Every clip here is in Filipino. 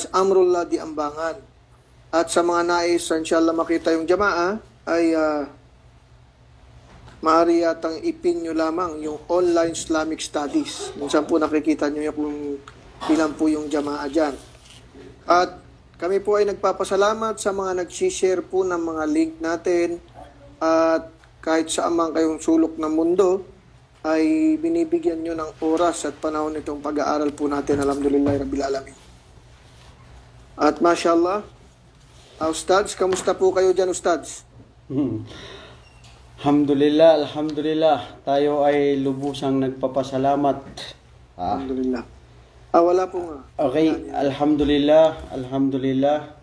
Ustads Amrullah di Ambangan. At sa mga nais, inshallah makita yung jamaa, ay maaari yatang ipin nyo lamang yung online Islamic Studies. Minsan po nakikita nyo yung kung ilan po yung jamaa dyan. At kami po ay nagpapasalamat sa mga nag-share po ng mga link natin. At kahit saan man kayong sulok ng mundo, ay binibigyan nyo ng oras at panahon itong pag-aaral po natin. Alhamdulillah Rabbil Alamin. At mashallah, Ustads, kamusta po kayo dyan, Ustads? Alhamdulillah, alhamdulillah. Tayo ay lubusang nagpapasalamat. Alhamdulillah. Wala po nga. Okay, alhamdulillah, alhamdulillah.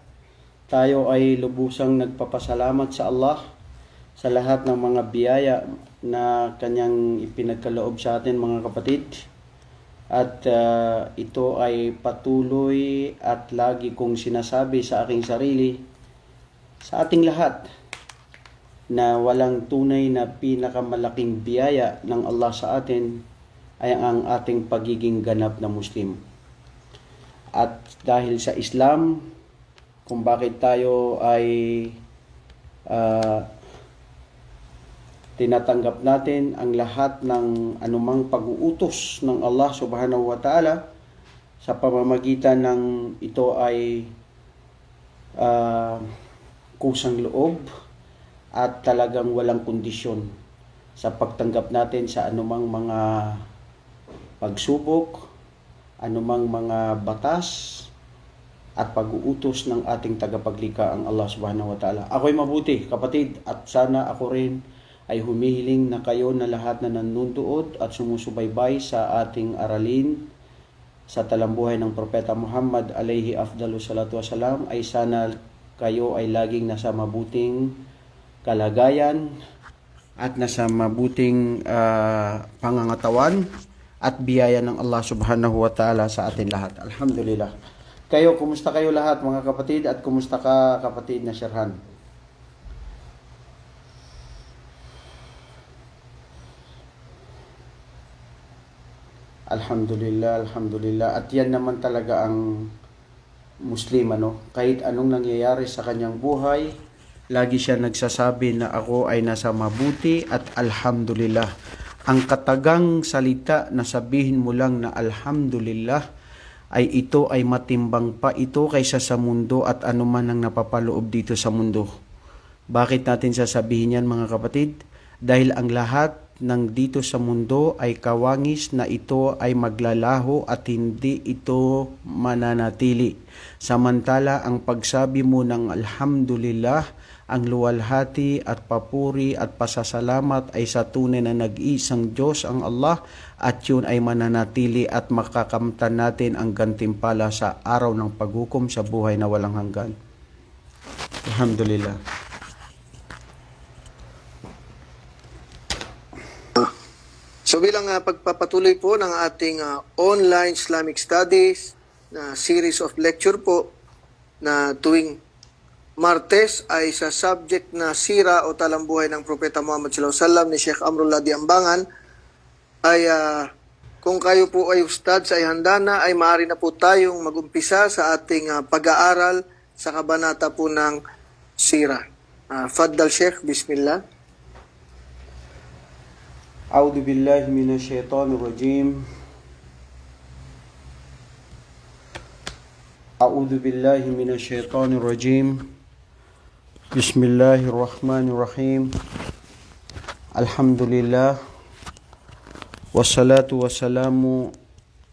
Tayo ay lubusang nagpapasalamat sa Allah sa lahat ng mga biyaya na kanyang ipinagkaloob sa atin, mga kapatid. At ito ay patuloy at lagi kong sinasabi sa aking sarili, sa ating lahat, na walang tunay na pinakamalaking biyaya ng Allah sa atin ay ang ating pagiging ganap na Muslim. At dahil sa Islam, kung bakit tayo ay tinatanggap natin ang lahat ng anumang pag-uutos ng Allah subhanahu wa ta'ala sa pamamagitan ng ito ay kusang loob at talagang walang kondisyon sa pagtanggap natin sa anumang mga pagsubok, anumang mga batas at pag-uutos ng ating tagapaglikha ang Allah subhanahu wa ta'ala. Ako'y mabuti, kapatid, at sana ako rin ay humihiling na kayo na lahat na nanonood at sumusubaybay sa ating aralin sa talambuhay ng Propeta Muhammad alayhi afdalu salatu wasalam ay sana kayo ay laging nasa mabuting kalagayan at nasa mabuting pangangatawan at biyaya ng Allah subhanahu wa ta'ala sa atin lahat. Alhamdulillah. Kayo, kumusta kayo lahat mga kapatid at kumusta ka kapatid na Sherhan? Alhamdulillah, alhamdulillah. At yan naman talaga ang Muslim, kahit anong nangyayari sa kanyang buhay, lagi siya nagsasabi na ako ay nasa mabuti at alhamdulillah. Ang katagang salita na sabihin mo lang na alhamdulillah ay ito ay matimbang pa ito kaysa sa mundo at anuman ang napapaloob dito sa mundo. Bakit natin sasabihin yan mga kapatid? Dahil ang lahat ng dito sa mundo ay kawangis na ito ay maglalaho at hindi ito mananatili. Samantala ang pagsabi mo ng alhamdulillah, ang luwalhati at papuri at pasasalamat ay sa tunay na nag-iisang Diyos ang Allah at yun ay mananatili at makakamtan natin ang gantimpala sa araw ng paghukom sa buhay na walang hanggan. Alhamdulillah. So bilang pagpapatuloy po ng ating online Islamic Studies na series of lecture po na tuwing Martes ay sa subject na sira o talambuhay ng Propeta Muhammad sallallahu alaihi wasallam ni Sheikh Amrullah di Ambangan ay kung kayo po ay ustads ay handa na ay maaari na po tayong magumpisa sa ating pag-aaral sa kabanata po ng sira. Faddal Sheikh, bismillah. A'udhu billahi minasyaitonir rajim. A'udhu billahi minasyaitonir rajim. Bismillahirrahmanirrahim. Alhamdulillah. Wassalatu wassalamu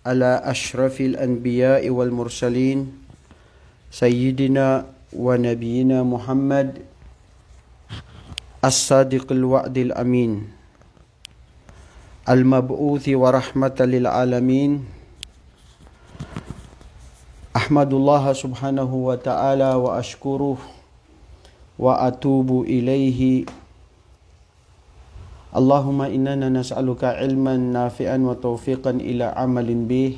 ala ashrafil anbiya'i wal mursalin sayyidina wa nabiyina Muhammad as-sadiqil wa'dil amin. Al-mab'uthi wa rahmatan lil alamin. Ahmadullah subhanahu wa ta'ala wa ashkuruh wa atubu ilayhi. Allahumma innana nas'aluka ilman nafi'an wa tawfiqan ila amalin bih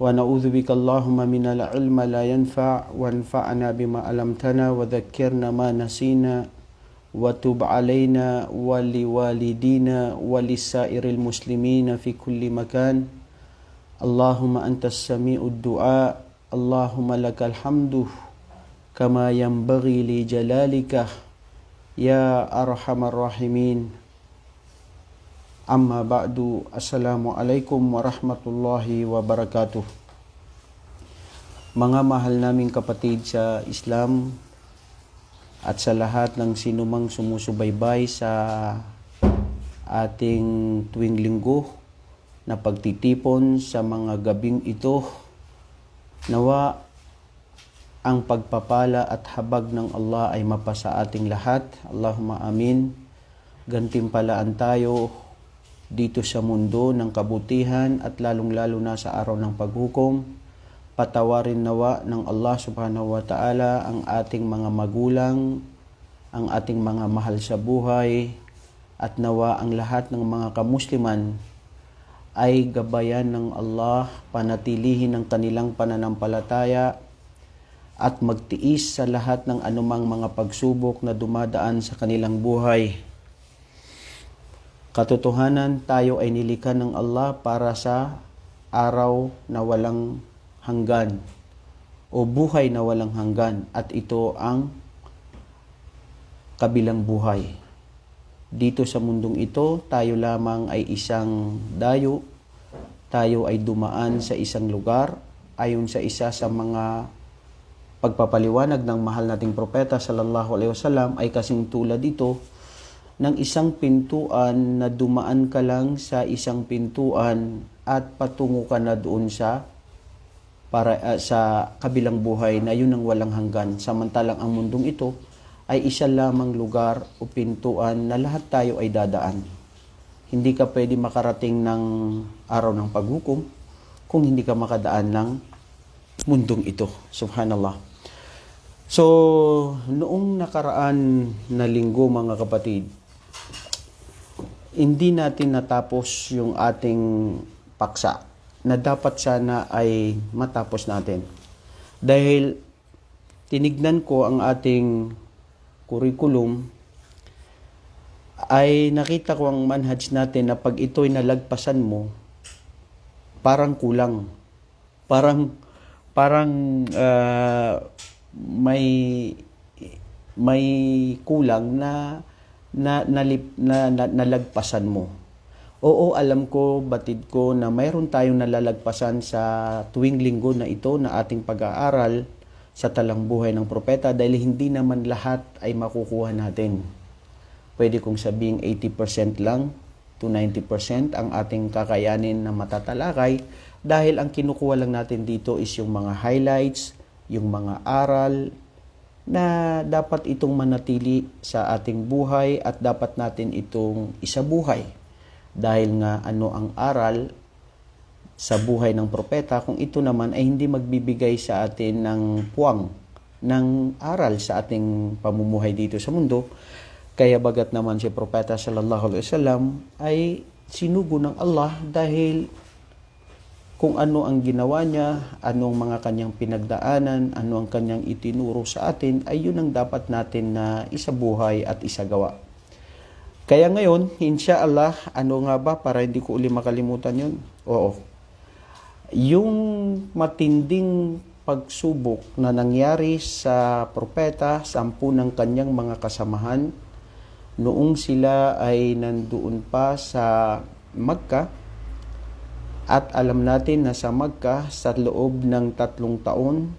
wa na'udzubika Allahumma minal ilma la yanfa' wa anfa'na bima alamtana wa dhakkirna ma nasina wa tub alaina wa liwalidina wa lisairil muslimina fi kulli makan. Allahumma antas sami'ud du'a Allahumma lakal hamdu kama yanbaghi li jalalika ya arhamar rahimin. Amma ba'du. Assalamualaikum warahmatullahi wabarakatuh. Mga mahal naming kapatid sa Islam at sa lahat ng sinumang sumusubaybay sa ating tuwing linggo na pagtitipon sa mga gabing ito, nawa ang pagpapala at habag ng Allah ay mapasa ating lahat. Allahumma amin. Gantimpalaan tayo dito sa mundo ng kabutihan at lalong-lalo na sa araw ng paghukom. Patawarin nawa ng Allah subhanahu wa ta'ala ang ating mga magulang, ang ating mga mahal sa buhay, at nawa ang lahat ng mga kamusliman ay gabayan ng Allah, panatilihin ang kanilang pananampalataya at magtiis sa lahat ng anumang mga pagsubok na dumadaan sa kanilang buhay. Katotohanan, tayo ay nilikha ng Allah para sa araw na walang hanggan o buhay na walang hanggan, at ito ang kabilang buhay. Dito sa mundong ito, tayo lamang ay isang dayo. Tayo ay dumaan sa isang lugar ayon sa isa sa mga pagpapaliwanag ng mahal nating propeta sallallahu alaihi wasallam ay kasing tulad dito ng isang pintuan na dumaan ka lang sa isang pintuan at patungo ka na doon sa kabilang buhay na yun ang walang hanggan. Samantalang ang mundong ito ay isa lamang lugar o pintuan na lahat tayo ay dadaan. Hindi ka pwede makarating ng araw ng paghukom kung hindi ka makadaan ng mundong ito. Subhanallah. So, noong nakaraan na linggo mga kapatid, hindi natin natapos yung ating paksa na dapat sana ay matapos natin. Dahil tinignan ko ang ating curriculum, ay nakita ko ang manhaj natin na pag ito'y nalagpasan mo, parang kulang. Parang may kulang na nalagpasan mo. Oo, alam ko, batid ko na mayroon tayong nalalagpasan sa tuwing linggo na ito na ating pag-aaral sa talang buhay ng propeta, dahil hindi naman lahat ay makukuha natin. Pwede kong sabing 80% lang to 90% ang ating kakayanin na matatalakay, dahil ang kinukuha lang natin dito is yung mga highlights, yung mga aral na dapat itong manatili sa ating buhay at dapat natin itong isabuhay. Dahil nga ano ang aral sa buhay ng propeta kung ito naman ay hindi magbibigay sa atin ng puwang ng aral sa ating pamumuhay dito sa mundo. Kaya bagat naman si propeta sallallahu alaihi wasallam ay sinugo ng Allah dahil kung ano ang ginawa niya, ano ang mga kanyang pinagdaanan, ano ang kanyang itinuro sa atin, ay yun ang dapat natin na isabuhay at isagawa. Kaya ngayon, inshallah, ano nga ba para hindi ko uli makalimutan yun? Oo. Yung matinding pagsubok na nangyari sa propeta, 10 ng kanyang mga kasamahan, noong sila ay nandoon pa sa Makkah, at alam natin na sa Makkah, sa loob ng 3 taon,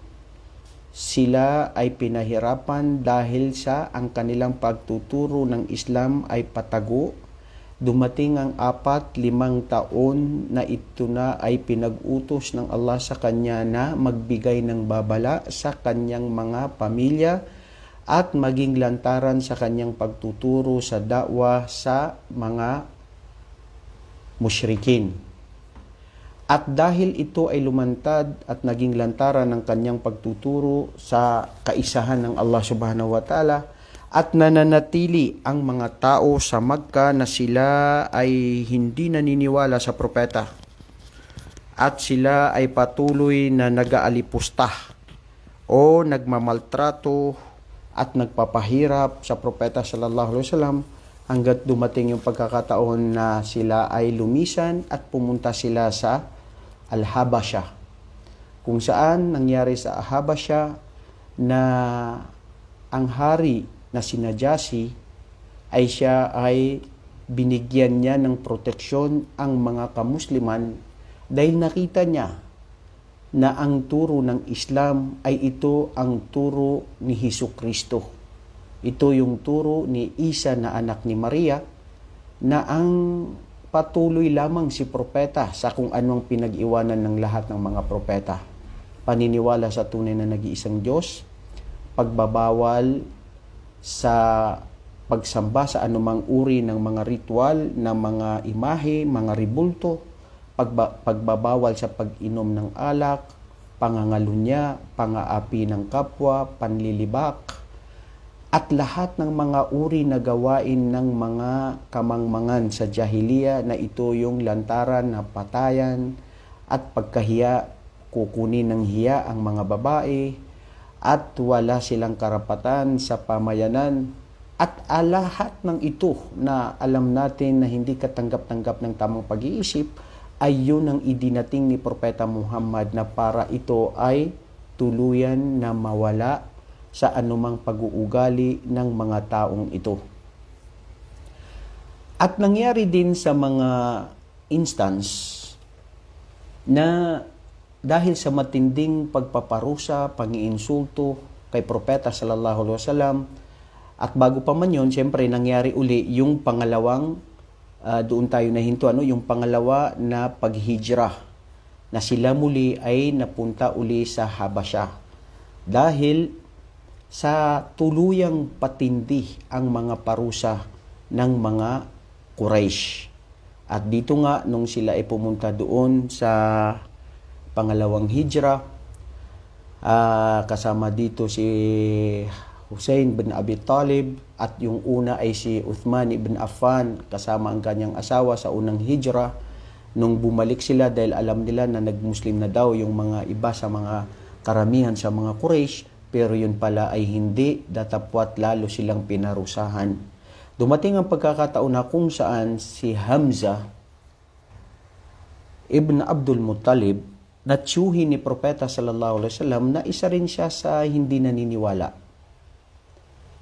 sila ay pinahirapan dahil sa ang kanilang pagtuturo ng Islam ay patago. Dumating ang 4-5 taon na ito na ay pinag-utos ng Allah sa kanya na magbigay ng babala sa kanyang mga pamilya at maging lantaran sa kanyang pagtuturo sa da'wah sa mga musyrikin. At dahil ito ay lumantad at naging lantaran ng kanyang pagtuturo sa kaisahan ng Allah subhanahu wa ta'ala, at nananatili ang mga tao sa Makkah na sila ay hindi naniniwala sa propeta at sila ay patuloy na nag-aalipusta o nagmamaltrato at nagpapahirap sa propeta sallallahu alaihi wasallam hanggat dumating yung pagkakataon na sila ay lumisan at pumunta sila sa Al-Habasha. kung saan nangyari sa Habasya na ang hari na si Najasi ay siya ay binigyan niya ng proteksyon ang mga kamusliman dahil nakita niya na ang turo ng Islam ay ito ang turo ni Hesukristo. Ito yung turo ni Isa na anak ni Maria, na ang patuloy lamang si propeta sa kung anong pinag-iwanan ng lahat ng mga propeta. Paniniwala sa tunay na nag-iisang Diyos, pagbabawal sa pagsamba sa anumang uri ng mga ritual, ng mga imahe, mga ribulto, pagbabawal sa pag-inom ng alak, pangangalunya, pangaapi ng kapwa, panlilibak, at lahat ng mga uri na gawain ng mga kamangmangan sa jahiliya na ito yung lantaran na patayan at pagkahiya, kukunin ng hiya ang mga babae at wala silang karapatan sa pamayanan. At lahat ng ito na alam natin na hindi katanggap-tanggap ng tamang pag-iisip ay yun ang idinating ni Propeta Muhammad na para ito ay tuluyan na mawala sa anumang pag-uugali ng mga taong ito. At nangyari din sa mga instance na dahil sa matinding pagpaparusa, pangiinsulto kay Propeta sallallahu alaihi wasallam, at bago pa man yun, siyempre nangyari uli yung pangalawang doon tayo nahinto, yung pangalawa na paghijrah na sila muli ay napunta uli sa Habasya dahil sa tuluyang patindi ang mga parusa ng mga Quraysh. At dito nga nung sila ay pumunta doon sa pangalawang hijrah, kasama dito si Hussein bin Abi Talib at yung una ay si Uthman ibn Affan kasama ang kanyang asawa sa unang hijrah. Nung bumalik sila dahil alam nila na nag-Muslim na daw yung mga iba sa mga karamihan sa mga Quraysh, pero yun pala ay hindi, datapwat lalo silang pinarusahan. Dumating ang pagkakataon na kung saan si Hamza ibn Abdul Muttalib na tiyuhin ni Propeta sallallahu alaihi wasallam na isa rin siya sa hindi naniniwala.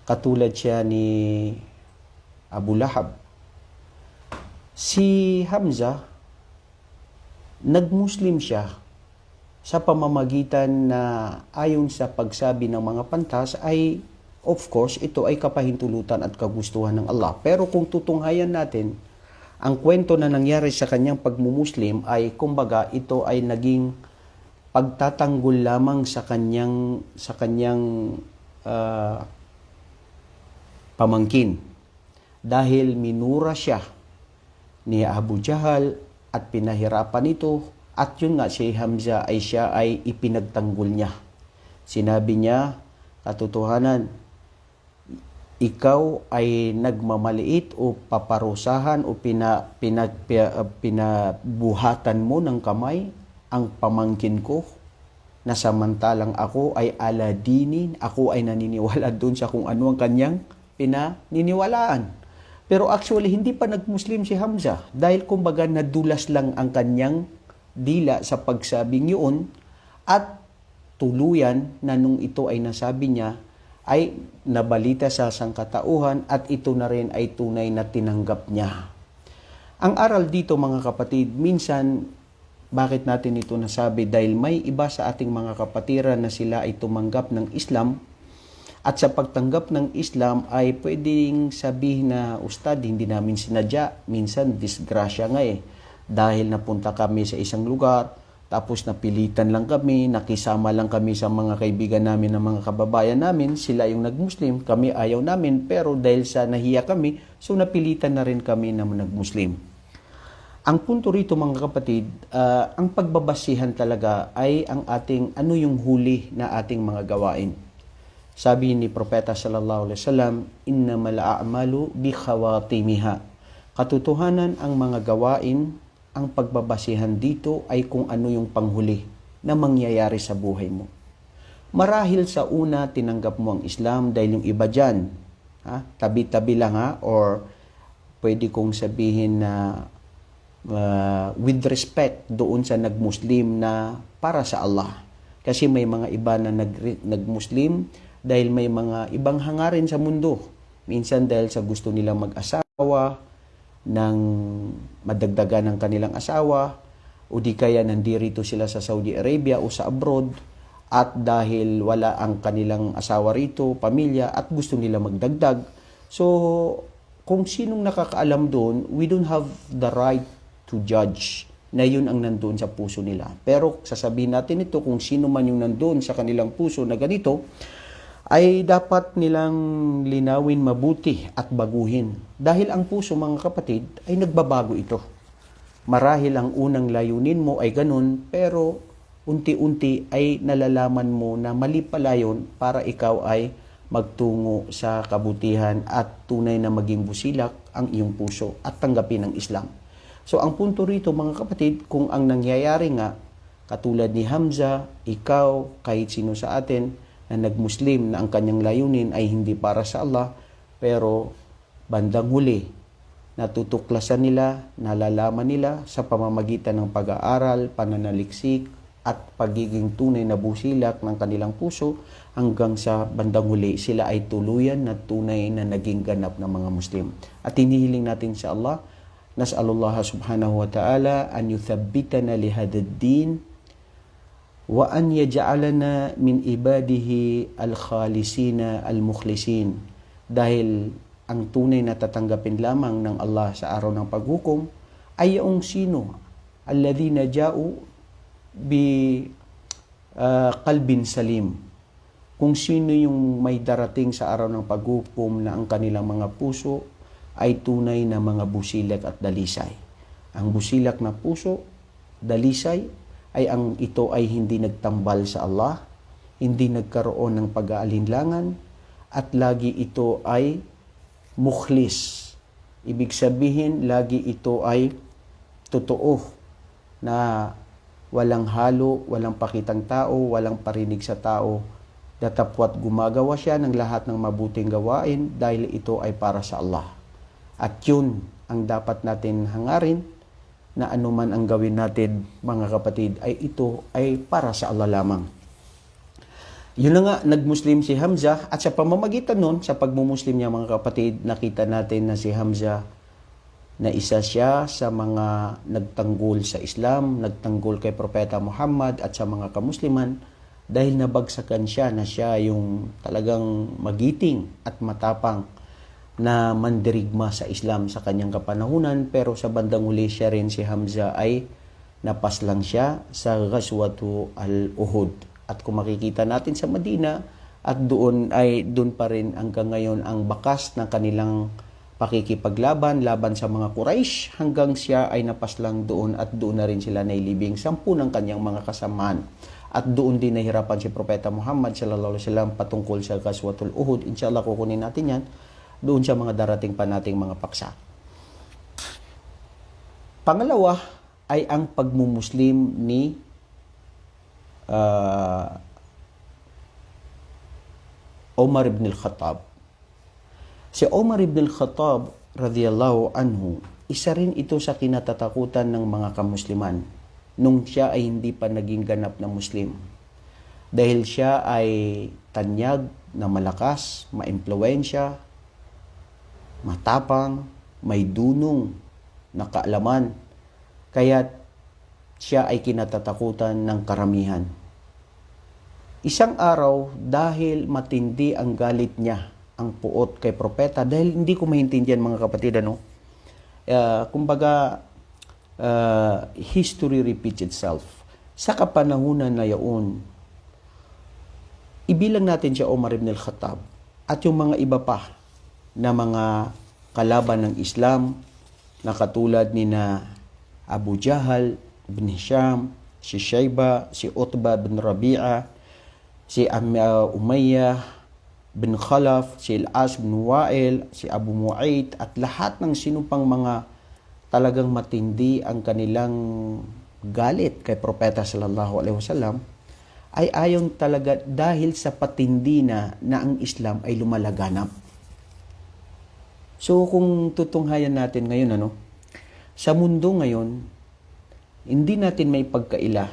Katulad siya ni Abu Lahab. Si Hamza, nag-Muslim siya sa pamamagitan na ayon sa pagsabi ng mga pantas ay, of course, ito ay kapahintulutan at kagustuhan ng Allah. Pero kung tutunghayan natin, ang kwento na nangyari sa kanyang pagmumuslim ay, kumbaga, ito ay naging pagtatanggol lamang sa kanyang pamangkin dahil minura siya ni Abu Jahal at pinahirapan ito, at yun nga si Hamza ay siya ay ipinagtanggol niya. Sinabi niya, katotohanan, ikaw ay nagmamaliit o paparusahan o pinabuhatan mo ng kamay ang pamangkin ko, na samantalang ako ay aladinin, ako ay naniniwala doon sa kung ano ang kanyang pinaniniwalaan. Pero actually, hindi pa nag-Muslim si Hamza dahil kumbaga nadulas lang ang kanyang dila sa pagsabing yun, at tuluyan na nung ito ay nasabi niya ay nabalita sa sangkatauhan at ito na rin ay tunay na tinanggap niya. Ang aral dito mga kapatid, minsan bakit natin ito nasabi? Dahil may iba sa ating mga kapatiran na sila ay tumanggap ng Islam. At sa pagtanggap ng Islam ay pwedeng sabihin na, Ustad, hindi namin sinadya. Minsan, disgrasya nga Dahil napunta kami sa isang lugar, tapos napilitan lang kami, nakisama lang kami sa mga kaibigan namin, ng mga kababayan namin. Sila yung nag-Muslim, kami ayaw namin. Pero dahil sa nahiya kami, so napilitan na rin kami na nag-Muslim. Ang punto rito mga kapatid, ang pagbabasihan talaga ay ang ating, ano yung huli na ating mga gawain. Sabi ni Propeta sallallahu alaihi wasallam, innamal a'malu bi khawatimiha. Katotohanan ang mga gawain, ang pagbabasihan dito ay kung ano yung panghuli na mangyayari sa buhay mo. Marahil sa una tinanggap mo ang Islam dahil yung iba dyan, tabi-tabi lang or pwede kong sabihin na with respect doon sa nag-Muslim na para sa Allah. Kasi may mga iba na nag-Muslim dahil may mga ibang hangarin sa mundo. Minsan dahil sa gusto nilang mag-asawa, ng madagdagan ng kanilang asawa, o di kaya nandirito sila sa Saudi Arabia o sa abroad, at dahil wala ang kanilang asawa rito, pamilya, at gusto nila magdagdag. So, kung sinong nakakaalam doon, we don't have the right to judge na yun ang nandoon sa puso nila. Pero sasabihin natin ito, kung sino man yung nandoon sa kanilang puso na ganito, ay dapat nilang linawin mabuti at baguhin. Dahil ang puso, mga kapatid, ay nagbabago ito. Marahil ang unang layunin mo ay ganun, pero unti-unti ay nalalaman mo na mali pala yun para ikaw ay magtungo sa kabutihan at tunay na maging busilak ang iyong puso at tanggapin ang Islam. So ang punto rito, mga kapatid, kung ang nangyayari nga, katulad ni Hamza, ikaw, kahit sino sa atin na nag-Muslim na ang kanyang layunin ay hindi para sa Allah, pero bandang huli, natutuklasan nila, nalalaman nila sa pamamagitan ng pag-aaral, pananaliksik, at pagiging tunay na busilak ng kanilang puso, hanggang sa bandang huli sila ay tuluyan na tunay na naging ganap ng mga Muslim. At hinihiling natin sa Allah, nas'alullah subhanahu wa ta'ala an yuthabbitana li hadad din wa an yaj'alana min ibadihi al-khalisina al-mukhlisin. Dahil ang tunay na tatanggapin lamang ng Allah sa araw ng paghukom ay yung sino alladhina ja'u bi qalbin salim. Kung sino yung may darating sa araw ng paghukom na ang kanilang mga puso ay tunay na mga busilak at dalisay. Ang busilak na puso, dalisay, ay ang ito ay hindi nagtambal sa Allah, hindi nagkaroon ng pag-aalinlangan, at lagi ito ay mukhlis. Ibig sabihin, lagi ito ay totoo na walang halo, walang pakitang tao, walang parinig sa tao. Datapwat gumagawa siya ng lahat ng mabuting gawain dahil ito ay para sa Allah. At yun ang dapat natin hangarin, na anuman ang gawin natin, mga kapatid, ay ito ay para sa Allah lamang. Yun na nga, nag-Muslim si Hamza, at sa pamamagitan nun, sa pagmumuslim niya, mga kapatid, nakita natin na si Hamza na isa siya sa mga nagtanggol sa Islam, nagtanggol kay Propeta Muhammad at sa mga kamusliman, dahil nabagsakan siya na siya yung talagang magiting at matapang na mandirigma sa Islam sa kanyang kapanahunan. Pero sa bandang huli, siya rin, si Hamza, ay napaslang siya sa Ghazwatu al-Uhud. At kung makikita natin sa Madina, at doon pa rin hanggang ngayon ang bakas ng kanilang pakikipaglaban laban sa mga Quraysh, hanggang siya ay napaslang doon, at doon na rin sila nailibing 10 ng kanyang mga kasamaan. At doon din nahirapan si Propeta Muhammad sallallahu alaihi wasallam patungkol sa Ghazwatul Uhud. Inshallah, kukunin natin yan doon sa mga darating pa nating mga paksa. Pangalawa ay ang pagmumuslim ni Omar ibn al-Khattab. Si Omar ibn al-Khattab radhiyallahu anhu, isa rin ito sa kinatatakutan ng mga kamusliman nung siya ay hindi pa naging ganap na Muslim. Dahil siya ay tanyag na malakas, maimpluwensya, matapang, may dunong na kaalaman. Kaya siya ay kinatatakutan ng karamihan. Isang araw, dahil matindi ang galit niya, ang puot kay propeta, dahil hindi ko maintindihan, mga kapatid, kumbaga, history repeats itself. Sa kapanahunan na yaon, ibilang natin siya Omar ibn al-Khattab at yung mga iba pa na mga kalaban ng Islam na katulad ni na Abu Jahal ibn Hisham, si Shayba, si Utbah bin Rabi'a, si Umayyah bin Khalaf, si Al-As bin Wa'il, si Abu Mu'ayt, at lahat ng sinupang mga talagang matindi ang kanilang galit kay Propeta sallallahu alaihi wasallam, ay ayon talaga dahil sa patindi na ang Islam ay lumalaganap. So kung tutunghayan natin ngayon, sa mundo ngayon, hindi natin may pagkaila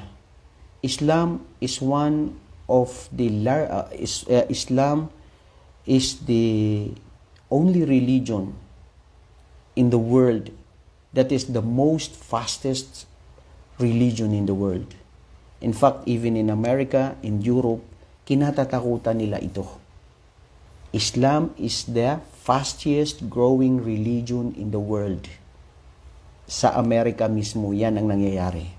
Islam is one of the Islam is the only religion in the world that is the most fastest religion in the world. In fact, even in America, in Europe, kinatatakutan nila ito. Islam is the fastest growing religion in the world. Sa Amerika mismo, yan ang nangyayari.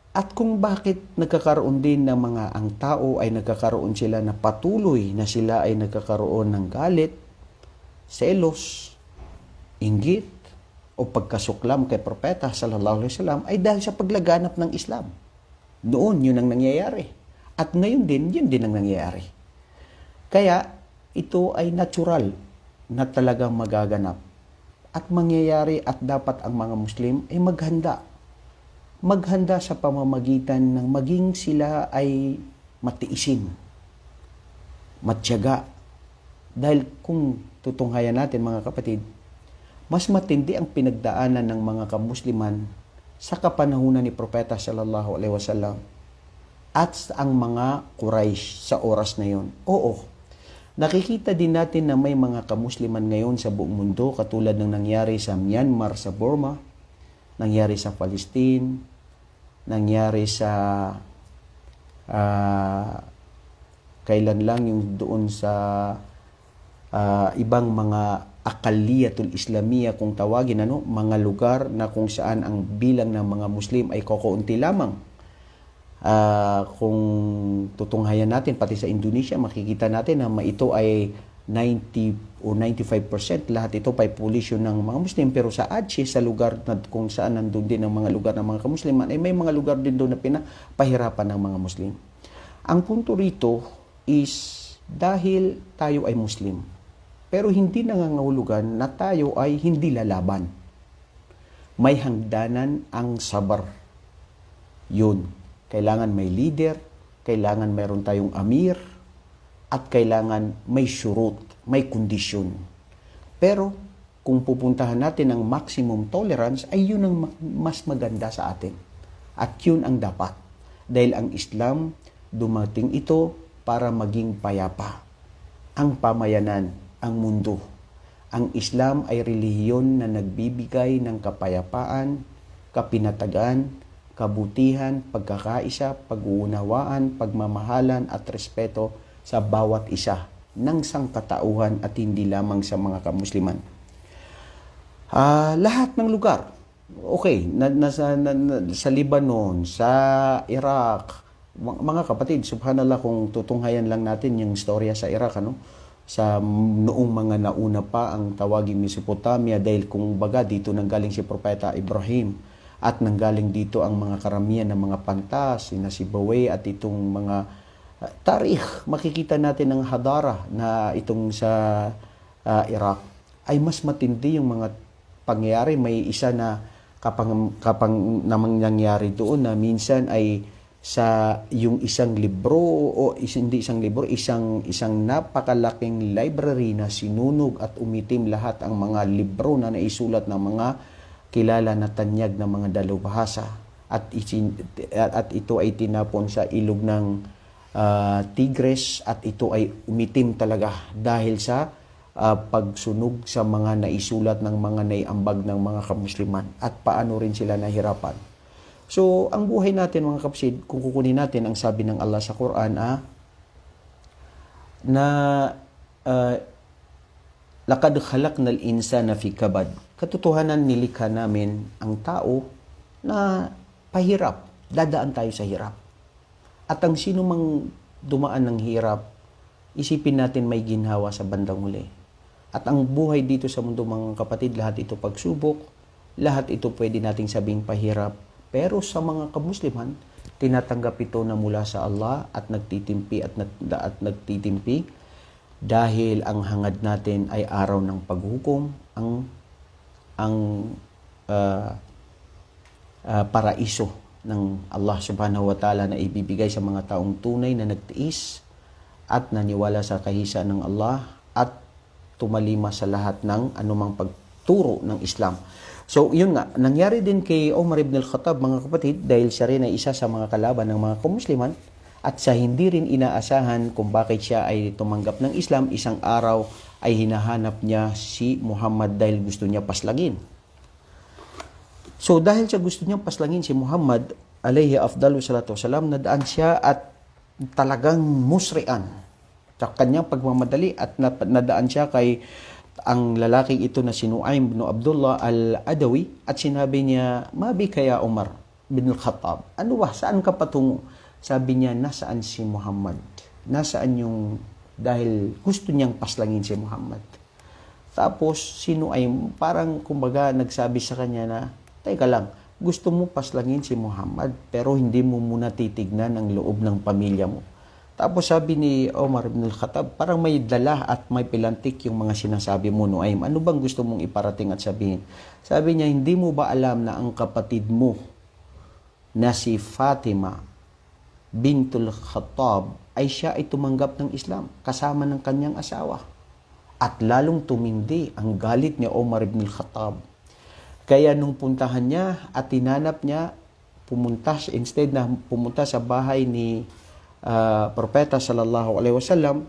At kung bakit nagkakaroon din ng ang tao ay nagkakaroon sila na patuloy na sila ay nagkakaroon ng galit, selos, inggit, o pagkasuklam kay Propeta sallallahu alaihi wasallam ay dahil sa paglaganap ng Islam. Noon, yun ang nangyayari. At ngayon din, yun din ang nangyayari. Kaya, ito ay natural na talagang magaganap. At mangyayari at dapat ang mga Muslim ay maghanda. Maghanda sa pamamagitan ng maging sila ay matiisin, matyaga. Dahil kung tutunghayan natin mga kapatid, mas matindi ang pinagdaanan ng mga kamusliman sa kapanahunan ni Propeta sallallahu alaihi wasallam at ang mga Quraysh sa oras na yon. Oo, nakikita din natin na may mga kamusliman ngayon sa buong mundo katulad ng nangyari sa Myanmar, sa Burma, nangyari sa Palestine, nangyari sa kailan lang yung doon sa ibang mga akaliyatul Islamiyya kung tawagin, mga lugar na kung saan ang bilang ng mga Muslim ay kakaunti lamang. Kung tutunghayan natin pati sa Indonesia, makikita natin na ito ay 90 o 95% lahat ito population ng mga Muslim. Pero sa Aceh, sa lugar na kung saan nandun din ang mga lugar ng mga kamusliman, ay may mga lugar din doon na pinapahirapan ng mga Muslim. Ang punto rito is dahil tayo ay Muslim, pero hindi nangangahulugan na tayo ay hindi lalaban. May hangdanan ang sabar. Yun. Kailangan may leader, kailangan mayroon tayong amir, at kailangan may syurut, may kondisyon. Pero kung pupuntahan natin ang maximum tolerance, ay yun ang mas maganda sa atin. At yun ang dapat. Dahil ang Islam, dumating ito para maging payapa. Ang pamayanan, ang mundo. Ang Islam ay relihiyon na nagbibigay ng kapayapaan, kapinatagan, kabutihan, pagkakaisa, pag-uunawaan, pagmamahalan at respeto sa bawat isa ng sangkatauhan at hindi lamang sa mga kamusliman. Lahat ng lugar, okay, sa Lebanon, sa Iraq, mga kapatid, subhanallah, kung tutunghayan lang natin yung storya sa Iraq, sa noong mga nauna pa ang tawaging Mesopotamia, dahil kung baga dito nanggaling si Propeta Ibrahim at nanggaling dito ang mga karamihan ng mga pantas, si Bawe at itong mga tarikh, makikita natin ng hadara na itong sa Iraq ay mas matindi yung mga pangyayari. May isa na kapang namang nangyari doon na minsan ay sa yung isang libro o hindi isang libro, isang napakalaking library na sinunog at umitim lahat ang mga libro na naisulat ng mga kilala na tanyag ng mga dalubhasa at ito ay tinapon sa ilog ng Tigris at ito ay umitim talaga dahil sa pagsunog sa mga naisulat ng mga naiambag ng mga kamusliman at paano rin sila nahirapan. So, ang buhay natin mga kapatid, kung kukunin natin ang sabi ng Allah sa Quran, na laqad khalaqnal insana fi kabad. Katotohanan, nilikha namin ang tao na pahirap. Dadaan tayo sa hirap. At ang sino mang dumaan ng hirap, isipin natin may ginhawa sa bandang huli. At ang buhay dito sa mundo mga kapatid, lahat ito pagsubok, lahat ito pwede nating sabing pahirap. Pero sa mga kamusliman, tinatanggap ito na mula sa Allah at nagtitimpi at nagtitimpi dahil ang hangad natin ay araw ng paghukom, ang paraiso ng Allah subhanahu wa ta'ala na ibibigay sa mga taong tunay na nagtiis at naniwala sa kahisa ng Allah at tumalima sa lahat ng anumang pagturo ng Islam. So, yun nga, nangyari din kay Omar ibn al-Khattab, mga kapatid, dahil siya rin ay isa sa mga kalaban ng mga kamusliman at sa hindi rin inaasahan kung bakit siya ay tumanggap ng Islam, isang araw ay hinahanap niya si Muhammad dahil gusto niya paslangin. So, dahil siya gusto niya paslangin si Muhammad, alayhi afdalu salatu wasalam, nadaan siya at talagang musrian sa kanyang pagmamadali at nadaan siya kay ang lalaking ito na si Nuaym bin Abdullah al-Adawi at sinabi niya, "Mabi kaya Umar bin al-Khattab? Ano ba? Saan ka patungo?" Sabi niya, "Nasaan si Muhammad? Nasaan yung..." Dahil gusto niyang paslangin si Muhammad. Tapos si Nuaym parang kumbaga nagsabi sa kanya na, "Teka lang, gusto mo paslangin si Muhammad pero hindi mo muna titignan ang loob ng pamilya mo." Tapos sabi ni Omar ibn al-Khattab, parang may dala at may pilantik yung mga sinasabi mo, Nuaym. Ano bang gusto mong iparating at sabihin? Sabi niya, hindi mo ba alam na ang kapatid mo na si Fatima bintul Khattab ay siya ay tumanggap ng Islam kasama ng kanyang asawa? At lalong tumindi ang galit ni Omar ibn al-Khattab. Kaya nung puntahan niya at tinanap niya, instead na pumunta sa bahay ni Propeta sallallahu alaihi wasallam,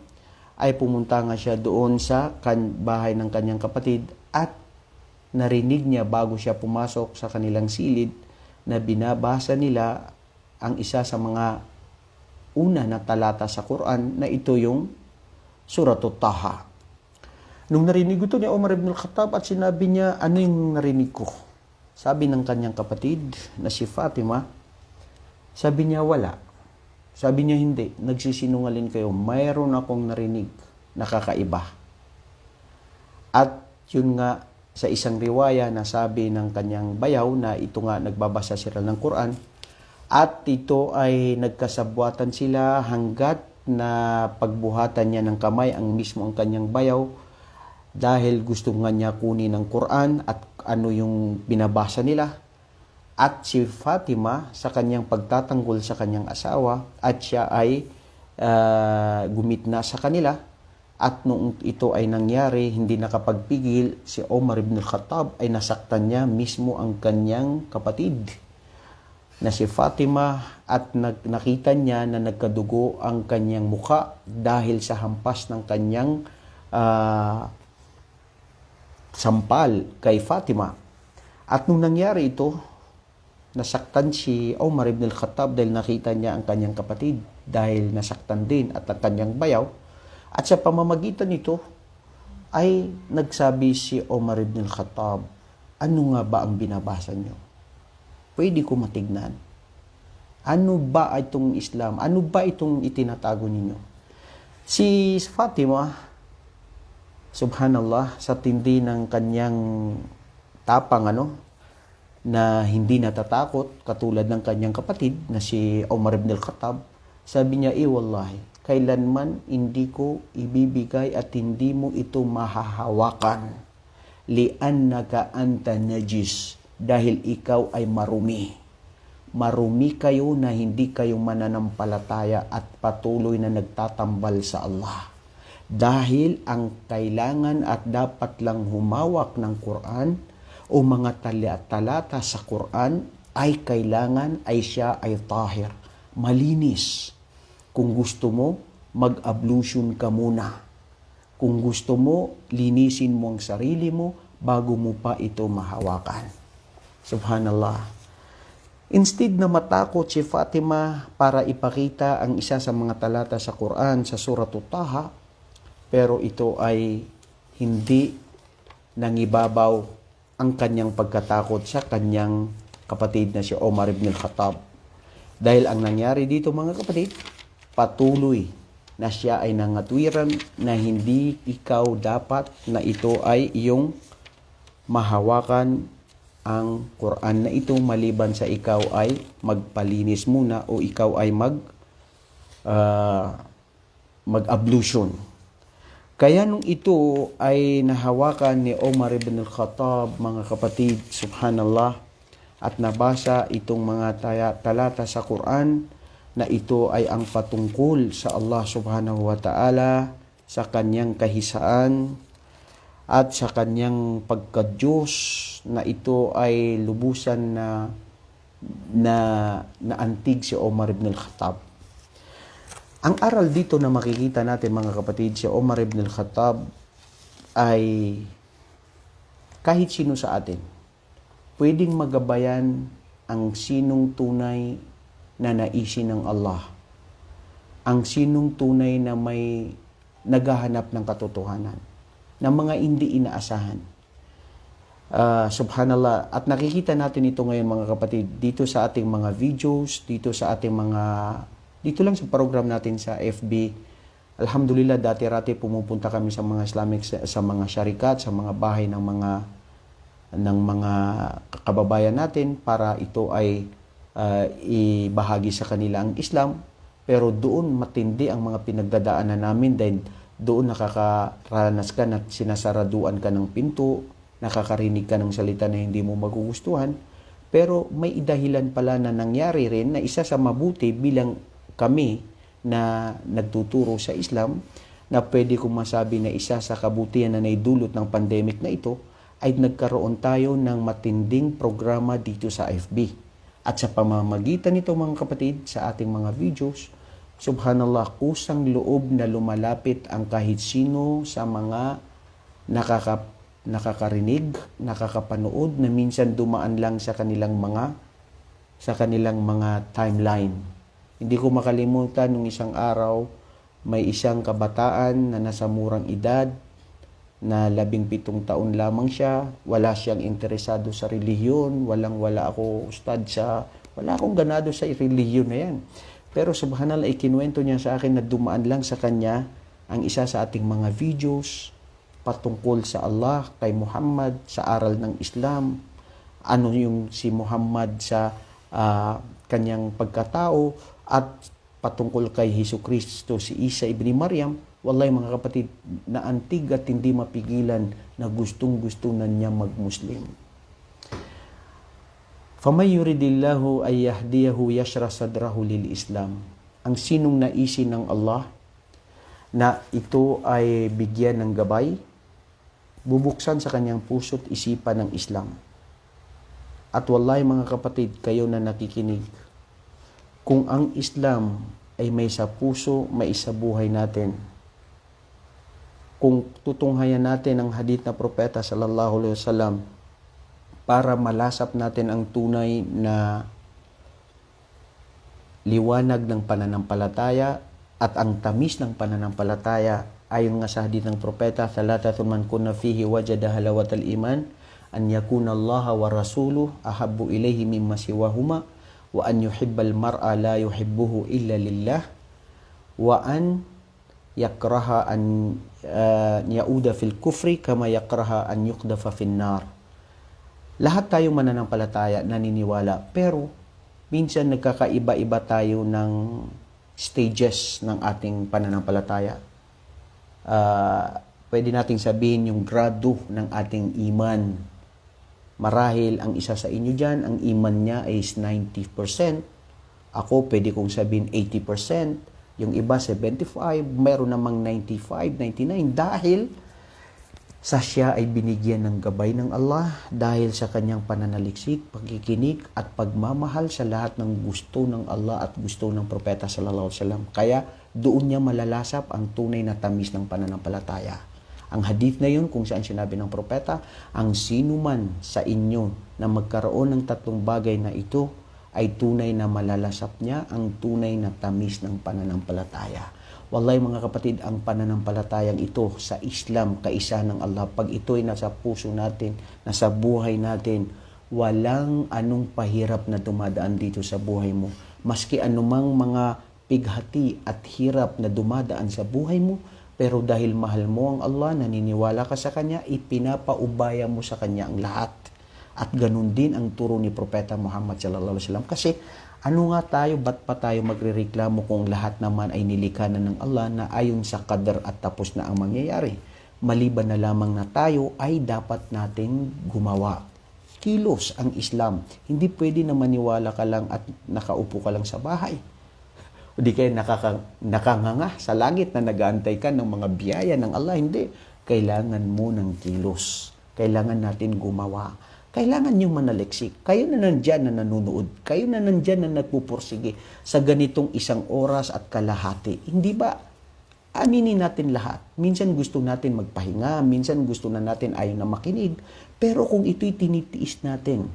ay pumunta nga siya doon sa bahay ng kanyang kapatid at narinig niya bago siya pumasok sa kanilang silid na binabasa nila ang isa sa mga una na talata sa Quran na ito yung Suratul Taha. Nung narinig ito ni Umar ibn al-Khattab at sinabi niya, "Ano yung narinig ko?" Sabi ng kanyang kapatid na si Fatima, sabi niya, "Wala." Sabi niya, "Hindi, nagsisinungaling kayo. Mayroon akong narinig, nakakaiba." At yun nga, sa isang riwaya na sabi ng kanyang bayaw na ito nga nagbabasa sila ng Quran at ito ay nagkasabwatan sila hanggat na pagbuhatan niya ng kamay ang mismo ang kanyang bayaw dahil gusto nga niya kunin ng Quran at ano yung binabasa nila. At si Fatima sa kanyang pagtatanggol sa kanyang asawa at siya ay gumitna sa kanila at noong ito ay nangyari, hindi nakapagpigil, si Omar ibn al-Khattab ay nasaktan niya mismo ang kanyang kapatid na si Fatima at nakita niya na nagkadugo ang kanyang muka dahil sa hampas ng kanyang sampal kay Fatima. At nung nangyari ito, nasaktan si Omar ibn al-Khattab dahil nakita niya ang kanyang kapatid dahil nasaktan din at ang kanyang bayaw. At sa pamamagitan nito ay nagsabi si Omar ibn al-Khattab, "Ano nga ba ang binabasa niyo? Pwede ko matignan. Ano ba itong Islam? Ano ba itong itinatago ninyo?" Si Fatima, subhanallah, sa tindi ng kanyang tapang na hindi natatakot katulad ng kanyang kapatid na si Omar ibn al-Khattab, sabi niya, wallahi, kailanman hindi ko ibibigay at hindi mo ito mahahawakan. Li'annaka anta najis, dahil ikaw ay marumi. Marumi kayo na hindi kayo mananampalataya at patuloy na nagtatambal sa Allah. Dahil ang kailangan at dapat lang humawak ng Quran o mga talata sa Quran ay kailangan ay siya ay tahir, malinis. Kung gusto mo, mag-ablution ka muna. Kung gusto mo, linisin mo ang sarili mo bago mo pa ito mahawakan. Subhanallah. Instead na matakot si Fatima para ipakita ang isa sa mga talata sa Quran sa Suratul Taha, pero ito ay hindi nangibabaw ang kanyang pagkatakot sa kanyang kapatid na si Omar ibn al-Khattab. Dahil ang nangyari dito, mga kapatid, patuloy na siya ay nangatwiran na hindi ikaw dapat na ito ay iyong mahawakan ang Quran na ito maliban sa ikaw ay magpalinis muna o ikaw ay mag-ablution. Kaya nung ito ay nahawakan ni Omar ibn al-Khattab, mga kapatid, subhanallah, at nabasa itong mga talata sa Quran na ito ay ang patungkol sa Allah subhanahu wa ta'ala, sa kanyang kahisaan, at sa kanyang pagka-Diyos na ito ay lubusan na antig si Omar ibn al-Khattab. Ang aral dito na makikita natin mga kapatid, si Omar ibn al-Khattab ay kahit sino sa atin, pwedeng magabayan ang sinong tunay na naisin ng Allah. Ang sinong tunay na may naghahanap ng katotohanan, ng mga hindi inaasahan. Subhanallah. At nakikita natin ito ngayon mga kapatid, dito sa ating mga videos, dito lang sa program natin sa FB. Alhamdulillah, dati-rati pumupunta kami sa mga Islamic, sa mga syarikat, sa mga bahay ng mga kababayan natin para ito ay ibahagi sa kanila ang Islam. Pero doon matindi ang mga pinagdadaanan namin dahil doon nakakaranas ka na sinasaraduan ka ng pinto, nakakarinig ka ng salita na hindi mo magugustuhan. Pero may idahilan pala na nangyari rin na isa sa mabuti bilang kami na nagtuturo sa Islam, na pwede kong masabi na isa sa kabutihan na naidulot ng pandemic na ito ay nagkaroon tayo ng matinding programa dito sa FB. At sa pamamagitan nito mga kapatid, sa ating mga videos, subhanallah, kusang loob na lumalapit ang kahit sino sa mga nakakarinig, nakakapanood, na minsan dumaan lang sa kanilang mga timeline. Hindi ko makalimutan nung isang araw, may isang kabataan na nasa murang edad, na 17 taon lamang siya, wala siyang interesado sa relihiyon, wala akong ganado sa relihiyon na yan. Pero subhanallah, ikinuwento niya sa akin na dumaan lang sa kanya ang isa sa ating mga videos patungkol sa Allah, kay Muhammad, sa aral ng Islam, ano yung si Muhammad sa kanyang pagkatao, at patungkol kay Hesukristo, si Isa ibn Maryam. Wallahi mga kapatid, naantig at hindi mapigilan na gustong-gusto na niya mag-Muslim. فَمَنْ يُرِدِ اللَّهُ أَنْ يَهْدِيَهُ يَشْرَحْ صَدْرَهُ لِلْإِسْلَامِ. Ang sinong naisin ng Allah na ito ay bigyan ng gabay, bubuksan sa kanyang puso't isipan ng Islam. At wallahi mga kapatid, kayo na nakikinig, kung ang Islam ay may sa puso, may sa buhay natin, kung tutunghayan natin ang hadith na propeta sallallahu alaihi wasallam para malasap natin ang tunay na liwanag ng pananampalataya at ang tamis ng pananampalataya, ayon nga sa hadith ng propeta, thalathathun man kunna fihi wajada halawatal iman, an yakuna Allah wa rasuluhu ahabbu ilayhi mimma siwahuma, wa an yuhibbal mar'a la yuhibbuhu illa lillah, wa an yakraha an yauda fil kufri kama yakraha an yuqdafa fin nar. Lahat tayong mananampalataya, naniniwala, pero minsan nagkakaiba-iba tayo ng stages ng ating pananampalataya. Pwede nating sabihin yung grado ng ating iman. Marahil ang isa sa inyo dyan, ang iman niya is 90%. Ako, pwede kong sabihin 80%. Yung iba 75, mayroon namang 95, 99 dahil sa siya ay binigyan ng gabay ng Allah, dahil sa kanyang pananaliksik, pagkikinig at pagmamahal sa lahat ng gusto ng Allah at gusto ng propeta sallallahu alaihi wasallam. Kaya doon niya malalasap ang tunay na tamis ng pananampalataya. Ang hadith na yun kung saan sinabi ng propeta, ang sino man sa inyo na magkaroon ng tatlong bagay na ito ay tunay na malalasap niya ang tunay na tamis ng pananampalataya. Wallahi mga kapatid, ang pananampalatayang ito sa Islam, kaisa ng Allah, pag ito ay nasa puso natin, nasa buhay natin, walang anong pahirap na dumadaan dito sa buhay mo. Maski anumang mga pighati at hirap na dumadaan sa buhay mo, pero dahil mahal mo ang Allah, naniniwala ka sa Kanya, ipinapaubaya mo sa Kanya ang lahat. At ganun din ang turo ni Propeta Muhammad sallallahu alaihi wasallam. Kasi ano nga tayo, ba't pa tayo magrereklamo kung lahat naman ay nilikha na ng Allah na ayon sa qadar at tapos na ang mangyayari? Maliban na lamang na tayo ay dapat nating gumawa. Kilos ang Islam. Hindi pwede na maniwala ka lang at nakaupo ka lang sa bahay. O di kaya nakanganga sa langit na nag-aantay ka ng mga biyaya ng Allah. Hindi. kailangan mo ng kilos. Kailangan natin gumawa. Kailangan yung manaliksik. Kayo na nandyan na nanonood. Kayo na nandyan na nagpupursige sa ganitong 1 oras at kalahati. Hindi ba? Aminin natin lahat. Minsan gusto natin magpahinga. Minsan gusto na natin ayaw na makinig. Pero kung ito'y tinitiis natin,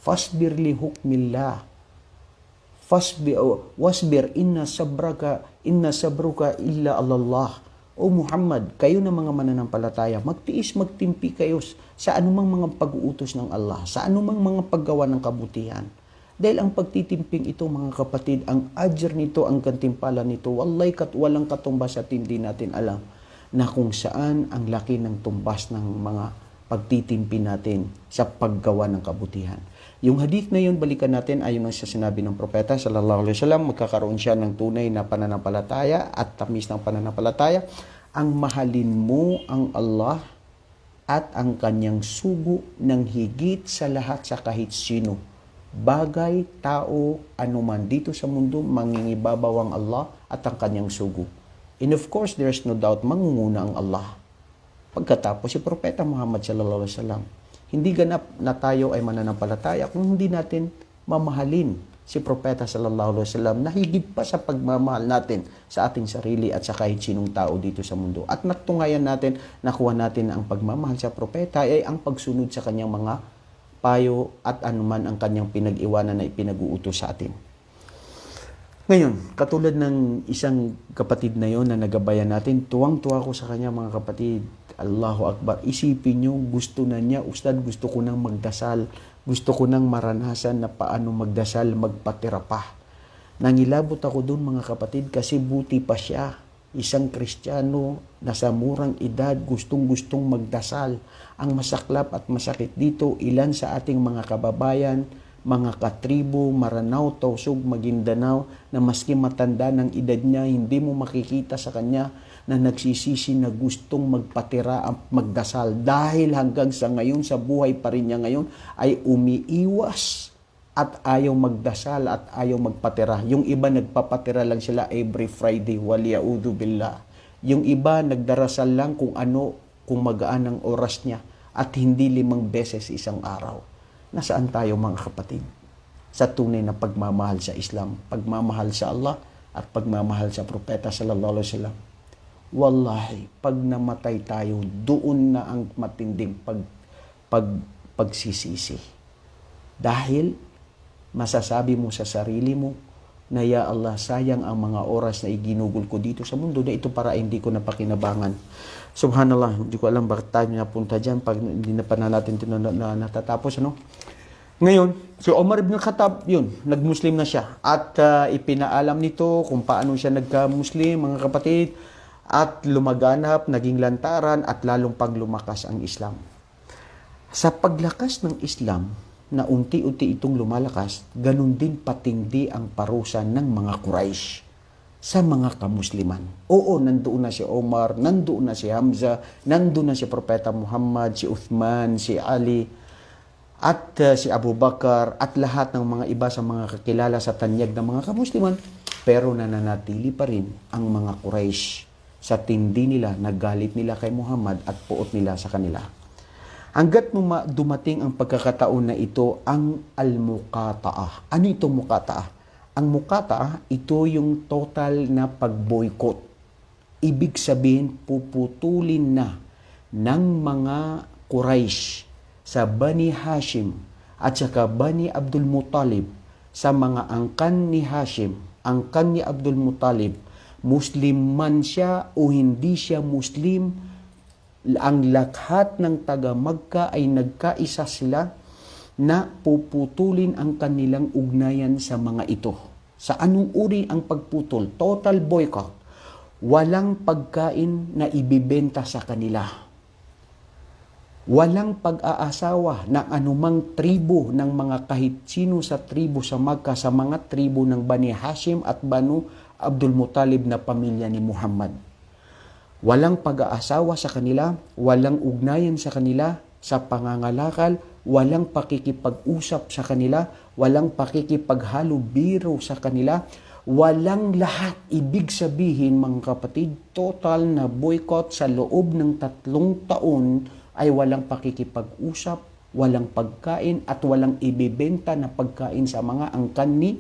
fasbir li hukmillah. Wasbir inna sabruka illa Allah. O Muhammad, kayo na mga mananampalataya, magtiis, magtimpi kayo sa anumang mga pag-uutos ng Allah, sa anumang mga paggawa ng kabutihan. Dahil ang pagtitimping ito, mga kapatid, ang ajr nito, ang gantimpala nito, walang katumbas at hindi natin alam na kung saan ang laki ng tumbas ng mga pagtitimpi natin sa paggawa ng kabutihan. Yung hadith na yun, balikan natin, ayon sa sinabi ng propeta sallallahu alaihi wasallam, magkakaroon siya ng tunay na pananampalataya at tamis ng pananampalataya. Ang mahalin mo ang Allah at ang kanyang sugo ng higit sa lahat sa kahit sino. Bagay, tao, anuman dito sa mundo, mangingibabaw ang Allah at ang kanyang sugo. And of course, there's no doubt, mangunguna ang Allah. Pagkatapos si Propeta Muhammad sallallahu alaihi wasallam. Hindi ganap na tayo ay mananampalataya kung hindi natin mamahalin si Propeta sallallahu alaihi wasallam na higit pa sa pagmamahal natin sa ating sarili at sa kahit sinong tao dito sa mundo. At natungayan natin, nakuha natin na ang pagmamahal sa Propeta ay ang pagsunod sa kanyang mga payo at anuman ang kanyang pinag-iwanan na ipinag-uutos sa atin. Ngayon, katulad ng isang kapatid na yon na nagabayan natin, tuwang-tuwa ko sa kanya, mga kapatid. Allahu Akbar. Isipin nyo, gusto na niya, Ustad, gusto ko nang magdasal. Gusto ko nang maranasan na paano magdasal, magpatira pa. Nangilabot ako doon, mga kapatid, kasi buti pa siya. Isang Kristiyano na sa murang edad, gustong-gustong magdasal. Ang masaklap at masakit dito, ilan sa ating mga kababayan, mga katribo, Maranao, Tausug, Maguindanao, na maski matanda ng edad niya, hindi mo makikita sa kanya na nagsisisi na gustong magpatira at magdasal. Dahil hanggang sa ngayon, sa buhay pa rin niya ngayon, ay umiiwas at ayaw magdasal at ayaw magpatira. Yung iba nagpapatira lang sila every Friday, waliyaudu billah. Yung iba nagdarasal lang kung magaan ang oras niya at hindi 5 beses isang araw. Nasaan tayo, mga kapatid? Sa tunay na pagmamahal sa Islam, pagmamahal sa Allah at pagmamahal sa Propeta sallallahu alaihi wasallam. Wallahi, pag namatay tayo, doon na ang matinding pagsisisi. Dahil masasabi mo sa sarili mo na, ya Allah, sayang ang mga oras na iginugol ko dito sa mundo na ito para hindi ko napakinabangan. Subhanallah, hindi ko alam bakit tayo napunta dyan pag hindi na pa natin natatapos. Ngayon, si Omar ibn Khattab, yun, nag-Muslim na siya. At ipinaalam nito kung paano siya nagka-Muslim, mga kapatid. At lumaganap, naging lantaran at lalong paglumakas ang Islam. Sa paglakas ng Islam, na unti-unti itong lumalakas, ganun din patindi ang parusa ng mga Quraysh sa mga kamusliman. Oo, nandoon na si Omar, nandoon na si Hamza, nandoon na si Propeta Muhammad, si Uthman, si Ali, at si Abu Bakar, at lahat ng mga iba sa mga kakilala sa tanyag ng mga kamusliman. Pero nananatili pa rin ang mga Quraysh sa tindi nila, nagalit nila kay Muhammad at puot nila sa kanila. Hanggat dumating ang pagkakataon na ito, ang al-muqata'ah. Ano ito muqata'ah? Ang muqata'ah, ito yung total na pag-boycott. Ibig sabihin, puputulin na ng mga Quraysh sa Bani Hashim at saka Bani Abdul Muttalib sa mga angkan ni Hashim, angkan ni Abdul Muttalib, Muslim man siya o hindi siya Muslim, ang lahat ng taga-Magka ay nagkaisa sila na puputulin ang kanilang ugnayan sa mga ito. Sa anong uri ang pagputol? Total boycott. Walang pagkain na ibibenta sa kanila. Walang pag-aasawa ng anumang tribo ng mga kahit sino sa tribo sa Magka, sa mga tribo ng Bani Hashim at Banu Abdul Muttalib na pamilya ni Muhammad. Walang pag-aasawa sa kanila, walang ugnayan sa kanila sa pangangalakal, walang pakikipag-usap sa kanila, walang pakikipaghalo-biro sa kanila, Walang lahat. Ibig sabihin, mga kapatid, total na boycott sa loob ng 3 taon ay walang pakikipag-usap, walang pagkain, at walang ibibenta na pagkain sa mga angkan ni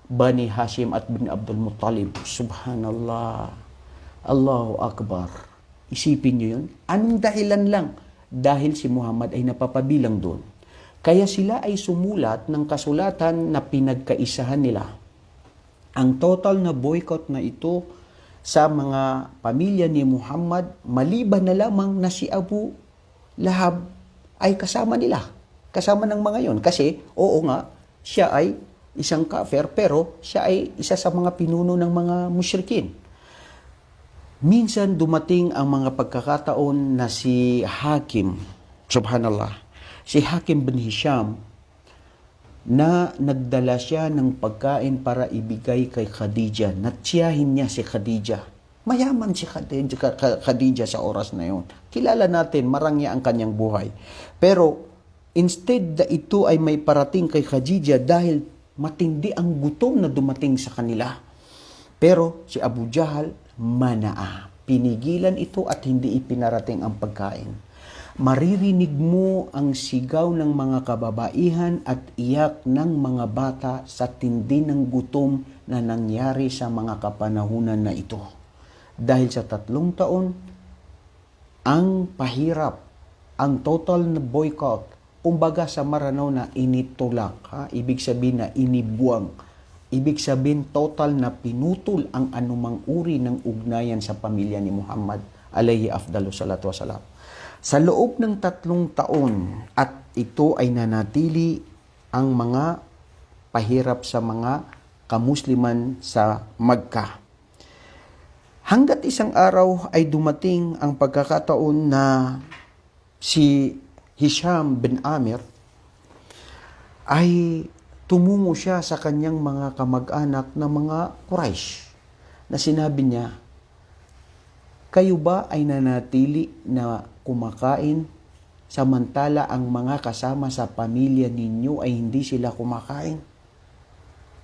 Bani Hashim at Bin Abdul Muttalib. Subhanallah. Allahu Akbar. Isipin nyo yun. Anong dahilan lang? Dahil si Muhammad ay napapabilang doon. Kaya sila ay sumulat ng kasulatan na pinagkaisahan nila. Ang total na boycott na ito sa mga pamilya ni Muhammad, maliban na lamang na si Abu Lahab ay kasama nila. Kasama ng mga yon. Kasi, oo nga, siya ay isang kafir, pero siya ay isa sa mga pinuno ng mga musyrikin. Minsan dumating ang mga pagkakataon na si Hakim, subhanallah, si Hakim bin Hisham, na nagdala siya ng pagkain para ibigay kay Khadija. Natsiyahin niya si Khadija. Mayaman si Khadija sa oras na yun. Kilala natin, marangya ang kanyang buhay. Pero instead na ito ay may parating kay Khadija dahil matindi ang gutom na dumating sa kanila. Pero si Abu Jahal, manaa. Pinigilan ito at hindi ipinarating ang pagkain. Maririnig mo ang sigaw ng mga kababaihan at iyak ng mga bata sa tindi ng gutom na nangyari sa mga kapanahunan na ito. Dahil sa 3 taon, ang pahirap, ang total na boycott, kumbaga sa Maranao na initulak, ibig sabihin na inibuwang, ibig sabihin total na pinutol ang anumang uri ng ugnayan sa pamilya ni Muhammad, alayhi afdalu salatu wasalam. Sa loob ng 3 taon at ito ay nanatili ang mga pahirap sa mga kamusliman sa Makkah. Hanggat isang araw ay dumating ang pagkakataon na si Hisham bin Amir ay tumungo siya sa kanyang mga kamag-anak na mga Quraysh na sinabi niya, kayo ba ay nanatili na kumakain samantala ang mga kasama sa pamilya ninyo ay hindi sila kumakain?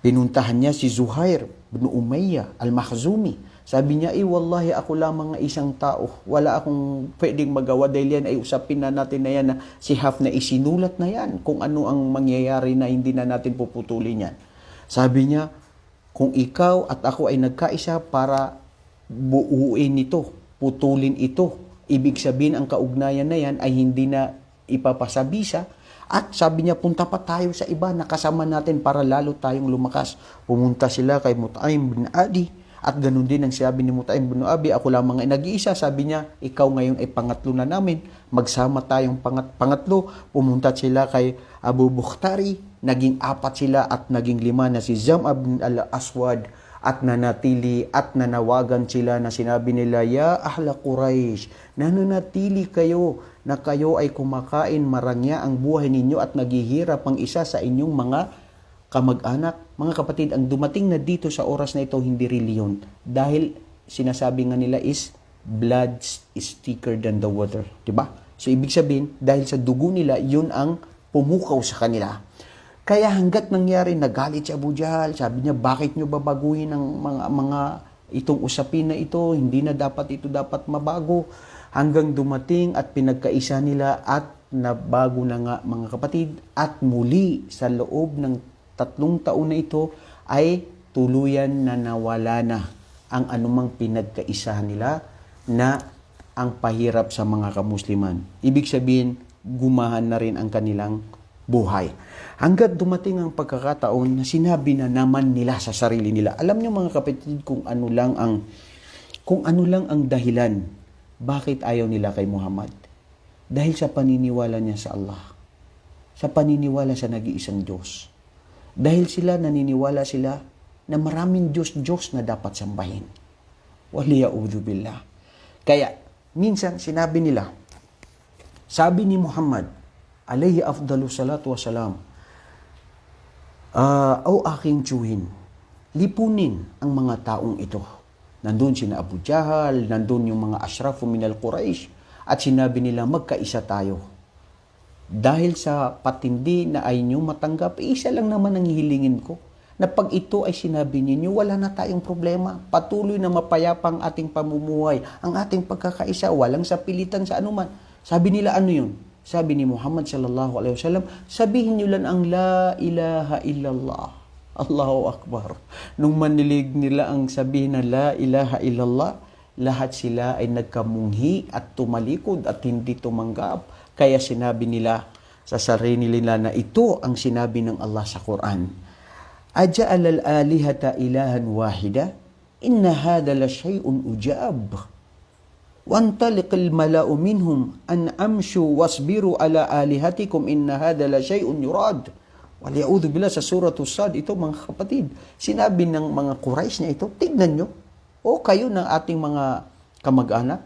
Pinuntahan niya si Zuhair bin Umayyah al-Makhzumi. Sabi niya, wallahi ako lamang isang tao. Wala akong pwedeng magawa dahil yan ay usapin na natin na yan na si Haf na isinulat na yan kung ano ang mangyayari na hindi na natin puputulin yan. Sabi niya, kung ikaw at ako ay nagkaisa para buuin ito, putulin ito, ibig sabihin ang kaugnayan na yan ay hindi na ipapasabisa. At sabi niya, punta pa tayo sa iba na kasama natin para lalo tayong lumakas. Pumunta sila kay Mut'aim bin Adi. At ganun din ang sabi ni Mut'aim bin Adi, ako lamang ay nag-iisa. Sabi niya, ikaw ngayon ay pangatlo na namin. Magsama tayong pangatlo. Pumunta sila kay Abu Bukhtari. Naging 4 sila at naging 5 na si Zam'a bin al-Aswad. At nanatili at nanawagan sila na sinabi nila, ya ahla Quraysh, nananatili kayo na kayo ay kumakain, marangya ang buhay ninyo at naghihirap ang isa sa inyong mga kamag-anak. Mga kapatid, ang dumating na dito sa oras na ito hindi reliyon. Dahil sinasabi nga nila is, blood is thicker than the water. Diba? So ibig sabihin, dahil sa dugo nila, yun ang pumukaw sa kanila. Kaya hanggat nangyari, nagalit si Abu Jahal, sabi niya, bakit nyo babaguhin ang mga itong usapin na ito? Hindi na dapat ito dapat mabago. Hanggang dumating at pinagkaisa nila at nabago na nga mga kapatid. At muli sa loob ng 3 taon na ito ay tuluyan na nawala na ang anumang pinagkaisahan nila na ang pahirap sa mga kamusliman. Ibig sabihin, gumahan na rin ang kanilang buhay. Hanggat dumating ang pagkakataon na sinabi na naman nila sa sarili nila. Alam niyo mga kapatid kung ano lang ang dahilan bakit ayaw nila kay Muhammad. Dahil sa paniniwala niya sa Allah. Sa paniniwala sa nag-iisang Diyos. Dahil sila naniniwala sila na maraming Diyos na dapat sambahin. Waliya'udhu billah. Kaya minsan sinabi nila, sabi ni Muhammad alayhi afdalu salatu wasalam, o aking tiyuhin, lipunin ang mga taong ito. Nandun sina Abu Jahal, nandun yung mga ashrafu minal Quraysh, at sinabi nila magkaisa tayo. Dahil sa patindi na ay nyo matanggap, isa lang naman ang hihilingin ko. na pag ito ay sinabi ninyo, wala na tayong problema. Patuloy na mapayapa ang ating pamumuhay, ang ating pagkakaisa, walang sapilitan sa anuman. Sabi nila, ano yun? Sabi ni Muhammad sallallahu alaihi wasallam, sabihin nyo lang ang la ilaha illallah. Allahu Akbar. Nung manilig nila ang sabihin na la ilaha illallah, lahat sila ay nagkamunghi at tumalikod at hindi tumanggap. Kaya sinabi nila sa sarili nila na ito ang sinabi ng Allah sa Quran. Aja'al al-alihata ilahan wahida? Inna hada la shay'un ujab. وَانْطَلِقِ الْمَلَأُ مِنْهُمْ أَنْ أَمْشُوا وَاصْبِرُوا عَلَى آلِهَتِكُمْ إِنَّ هَذَا لَشَيْءٌ يُرَادُ. وَلِيَعُوذُ بِاللَّهِ sa Suratul Sad, ito mga kapatid, sinabi ng mga Quraysh na ito, tignan nyo, o kayo ng ating mga kamag-anak,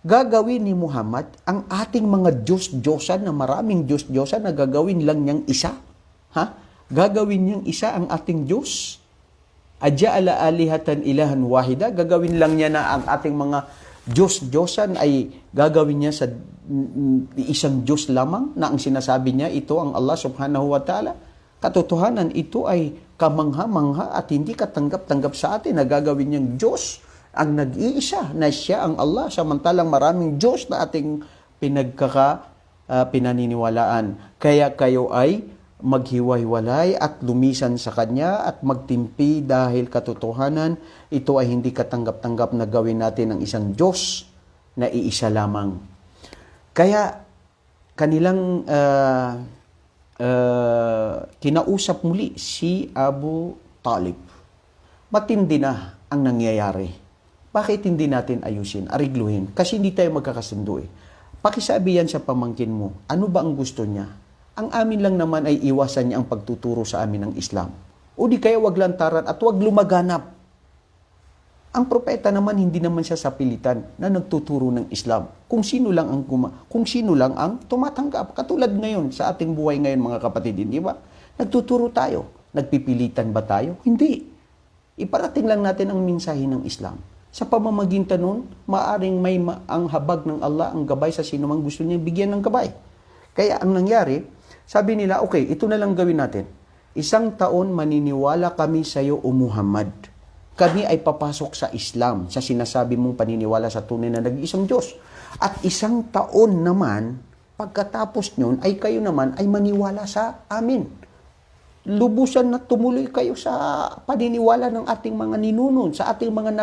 gagawin ni Muhammad ang ating mga Diyos-Diyosan na maraming Diyos-Diyosan na gagawin lang niyang isa. Ha? Gagawin niyang isa ang ating Diyos. Aja'ala alihatan ilahan wahida, gagawin lang niya na ang ating mga Diyos-Diyosan ay gagawin niya sa isang Diyos lamang na ang sinasabi niya, ito ang Allah subhanahu wa ta'ala. Katotohanan, ito ay kamangha-mangha at hindi katanggap-tanggap sa atin na gagawin niyang Diyos ang nag-iisa na siya ang Allah, samantalang maraming Diyos na ating pinaniniwalaan. Kaya kayo ay maghiwa-hiwalay at lumisan sa Kanya at magtimpi dahil katotohanan, ito ay hindi katanggap-tanggap na gawin natin ng isang Diyos na iisa lamang. Kaya kanilang kinausap muli si Abu Talib. Matindi na ang nangyayari. Bakit hindi natin ayusin, arigluhin? Kasi hindi tayo magkakasundo eh. Pakisabi yan sa pamangkin mo, ano ba ang gusto niya? Ang amin lang naman ay iwasan niya ang pagtuturo sa amin ng Islam. O di kaya wag lantaran at wag lumaganap. Ang propeta naman, hindi naman siya sa pilitan na nagtuturo ng Islam. Kung sino lang ang tumatanggap. Katulad ngayon, sa ating buhay ngayon mga kapatid, hindi ba? Nagtuturo tayo. Nagpipilitan ba tayo? Hindi. Iparating lang natin ang mensahe ng Islam. Sa pamamagitan nun, maaring may ang habag ng Allah, ang gabay sa sino mang gusto niya bigyan ng gabay. Kaya ang nangyari, sabi nila, okay, ito na lang gawin natin. 1 taon maniniwala kami sa iyo, O Muhammad. Kami ay papasok sa Islam, sa sinasabi mong paniniwala sa tunay na nag-iisang Diyos. At 1 taon naman, pagkatapos nyon, ay kayo naman ay maniwala sa amin. Lubusan na tumuloy kayo sa paniniwala ng ating mga ninunon, sa ating mga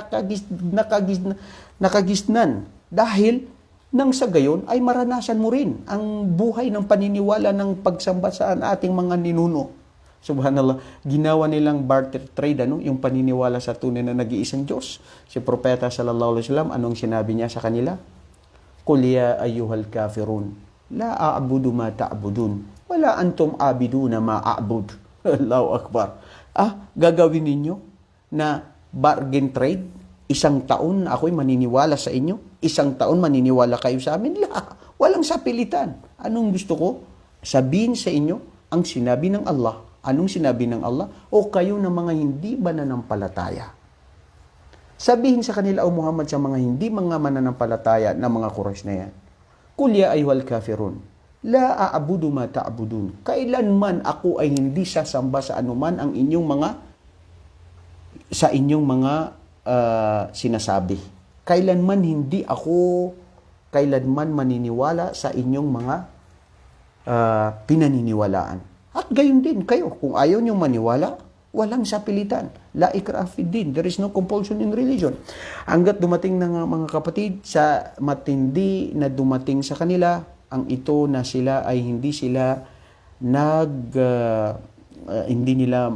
nakagisnan. Dahil, nang sa gayon, ay maranasan mo rin ang buhay ng paniniwala ng pagsamba sa ating mga ninuno. Subhanallah, ginawa nilang barter trade, yung paniniwala sa tunay na nag-iisang Diyos. Si Propeta sallallahu alaihi wasallam, anong sinabi niya sa kanila? Qul ya ayyuhal kafirun, la a'budu ma ta'budun, wala antum abiduna ma a'bud. Allahu Akbar. Gagawin ninyo na bargain trade? 1 taon na ako'y maniniwala sa inyo? 1 taon maniniwala kayo sa amin? Walang sapilitan. Anong gusto ko? Sabihin sa inyo ang sinabi ng Allah. Anong sinabi ng Allah? O kayo na mga hindi mananampalataya. Sabihin sa kanila, O Muhammad, sa mga hindi mga mananampalataya na mga Quraysh na yan, Qul ya ayyuhal kafirun, la a'budu ma ta'budun. Kailanman ako ay hindi sasamba sa anuman ang inyong mga sinasabi. Kailanman hindi ako maniniwala sa inyong mga pinaniniwalaan. At gayon din kayo, kung ayaw niyong maniwala, walang sapilitan. La ikraha fid din. There is no compulsion in religion. Hanggat dumating na nga mga kapatid, sa matindi na dumating sa kanila, ang ito na sila ay hindi nila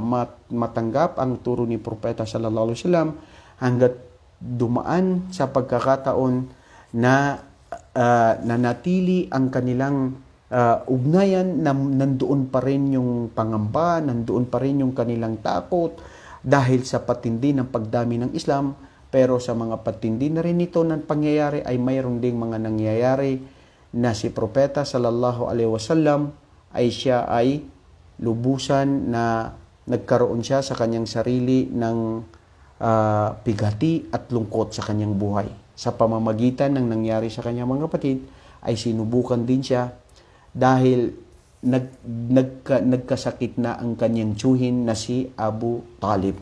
matanggap ang turo ni Propeta sallallahu alaihi wasallam, hanggat dumaan sa pagkakataon na nanatili ang kanilang ugnayan, na nandoon pa rin yung pangamba, nandoon pa rin yung kanilang takot dahil sa patindi ng pagdami ng Islam. Pero sa mga patindi na rin ito ng pangyayari ay mayroon ding mga nangyayari na si Propeta sallallahu alaihi wasallam ay siya ay lubusan na nagkaroon siya sa kanyang sarili ng pigati at lungkot sa kanyang buhay. Sa pamamagitan ng nangyari sa kanyang mga kapatid, ay sinubukan din siya dahil nagkasakit na ang kanyang tiyuhin na si Abu Talib.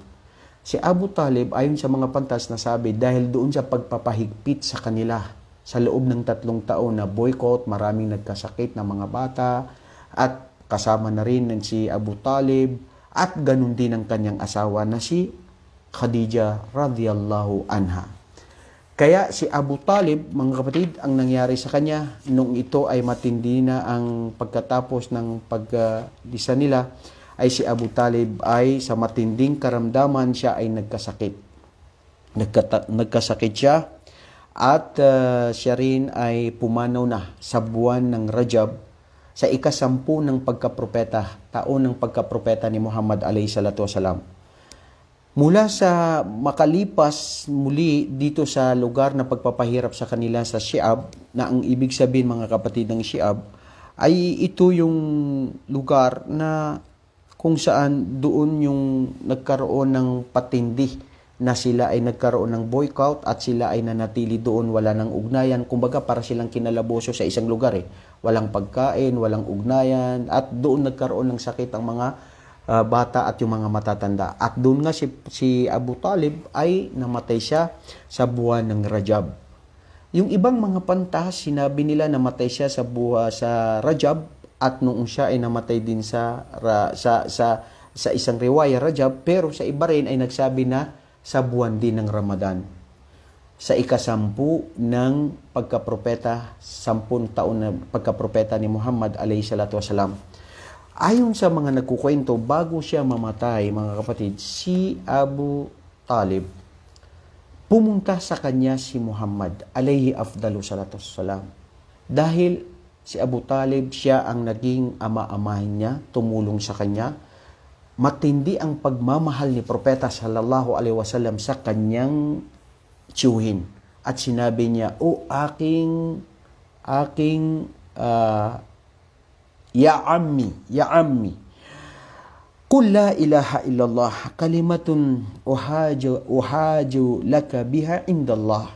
Si Abu Talib, ayon sa mga pantas na sabi, dahil doon sa pagpapahigpit sa kanila sa loob ng 3 taon na boycott, maraming nagkasakit na mga bata, at kasama na rin si Abu Talib, at ganun din ang kanyang asawa na si Khadija radhiyallahu anha. Kaya si Abu Talib, mga kapatid, ang nangyari sa kanya, nung ito ay matindi na ang pagkatapos ng pagdisa nila, ay si Abu Talib ay sa matinding karamdaman siya ay nagkasakit. Nagkasakit siya at siya rin ay pumanaw na sa buwan ng Rajab sa ika-10 ng pagkapropeta, taon ng pagkapropeta ni Muhammad alayhi salatu wasalam. Mula sa makalipas muli dito sa lugar na pagpapahirap sa kanila sa Shi'ab, na ang ibig sabihin mga kapatid ng Shi'ab, ay ito yung lugar na kung saan doon yung nagkaroon ng patindi na sila ay nagkaroon ng boycott at sila ay nanatili doon, wala ng ugnayan. Kumbaga para silang kinalaboso sa isang lugar Walang pagkain, walang ugnayan, at doon nagkaroon ng sakit ang mga bata at yung mga matatanda. At doon nga si Abu Talib ay namatay siya sa buwan ng Rajab. Yung ibang mga pantas, sinabi nila namatay siya sa Rajab, at noong siya ay namatay din sa isang riwaya Rajab, pero sa iba rin ay nagsabi na sa buwan din ng Ramadan. Sa ika-10 ng pagkapropeta, 10 taon na pagkapropeta ni Muhammad alayhi salatu wasalam. Ayon sa mga nagkukwento, bago siya mamatay, mga kapatid, si Abu Talib, pumunta sa kanya si Muhammad alayhi afdalu salatu wassalam. Dahil si Abu Talib, siya ang naging ama-amahin niya, tumulong sa kanya. Matindi ang pagmamahal ni Propeta sallallahu alaihi wasallam sa kanyang tiyuhin. At sinabi niya, "O aking ya ammi, qul la ilaha illallah kalimatun uhaju laka biha indallah."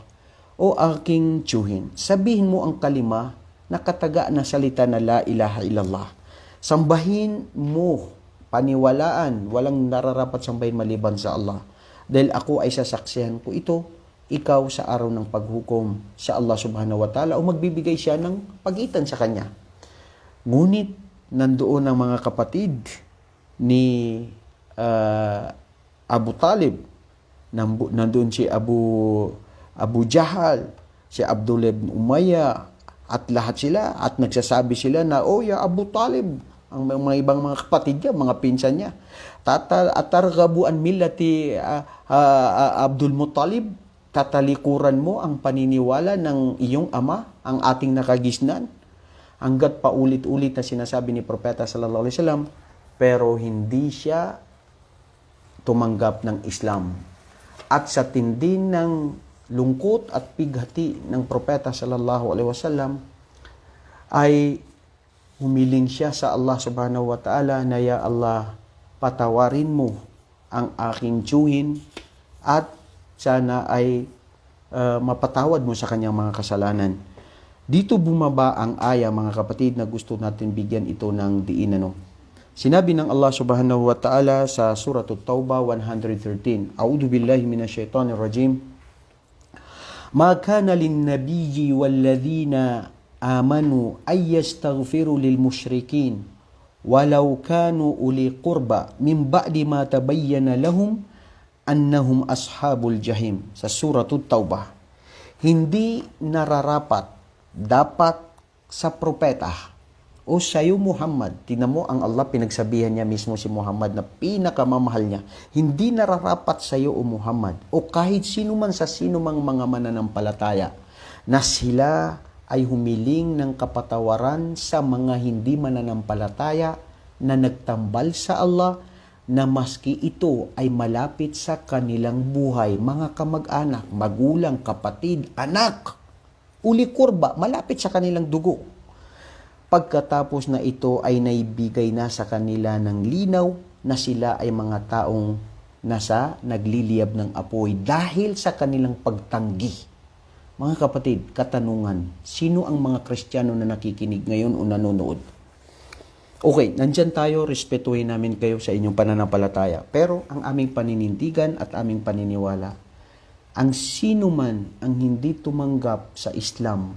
O aking tiyuhin, sabihin mo ang kalima na kataga na salita na la ilaha illallah. Sambahin mo, paniwalaan, walang nararapat sambahin maliban sa Allah. Dahil ako ay sasaksihan ko ito, ikaw sa araw ng paghukom sa Allah subhanahu wa ta'ala, o magbibigay siya ng pagitan sa kanya. Ngunit nandoon ang mga kapatid ni Abu Talib, nandoon si Abu Jahal, si Abdullah ibn Umayyah, at lahat sila, at nagsasabi sila na, "Oh ya Abu Talib," ang mga ibang mga kapatid niya, mga pinsan niya, "Atarghabu an millati Abdul Muttalib, tatalikuran mo ang paniniwala ng iyong ama, ang ating nakagisnan." Hanggat paulit-ulit na sinasabi ni Propeta sallallahu alaihi wasallam, pero hindi siya tumanggap ng Islam. At sa tindi ng lungkot at pighati ng Propeta sallallahu alaihi wasallam, ay humiling siya sa Allah subhanahu wa ta'ala na, "Ya Allah, patawarin mo ang aking tiyuhin at sana ay mapatawad mo sa kanyang mga kasalanan." Dito bumaba ang aya, mga kapatid, na gusto natin bigyan ito ng diin. Sinabi ng Allah subhanahu wa ta'ala sa Surah At-Tawbah 113, "A'udhu billahi minasyaitanir rajim. Ma kana lin-nabiyyi wal-ladhina amanu ay yastaghfiru lil-mushrikin walau kanu uli qurba min ba'di ma tabayyana lahum annahum ashabul jahim." Sa Surah At-Tawbah, hindi nararapat, dapat sa propeta o sa iyo Muhammad. Tingnan mo, ang Allah pinagsabihan niya mismo si Muhammad na pinakamamahal niya. Hindi nararapat sa iyo o Muhammad o kahit sino man sa sino mang mga mananampalataya na sila ay humiling ng kapatawaran sa mga hindi mananampalataya na nagtambal sa Allah, na maski ito ay malapit sa kanilang buhay, mga kamag-anak, magulang, kapatid, anak, uli kurba, malapit sa kanilang dugo. Pagkatapos na ito ay naibigay na sa kanila ng linaw na sila ay mga taong nasa nagliliyab ng apoy dahil sa kanilang pagtanggi. Mga kapatid, katanungan, sino ang mga Kristiyano na nakikinig ngayon o nanonood? Okay, nandyan tayo, respetuhin namin kayo sa inyong pananampalataya. Pero ang aming paninindigan at aming paniniwala, ang sino man ang hindi tumanggap sa Islam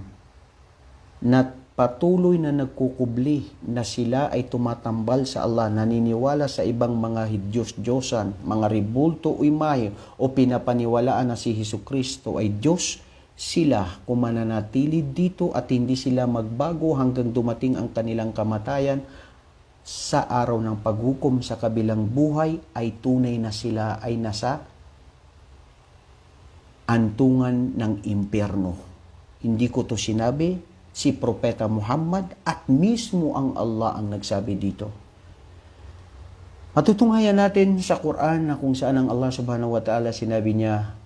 na patuloy na nagkukubli na sila ay tumatambal sa Allah, naniniwala sa ibang mga Diyos-Diyosan, mga ribulto o imahe o pinapaniwalaan na si Jesucristo ay Diyos, sila kung mananatili dito at hindi sila magbago hanggang dumating ang kanilang kamatayan sa araw ng paghukom sa kabilang buhay, ay tunay na sila ay nasa antungan ng impyerno. Hindi ko to sinabi, si Propeta Muhammad at mismo ang Allah ang nagsabi dito. Matutunghayan natin sa Quran na kung saan ang Allah subhanahu wa ta'ala sinabi niya,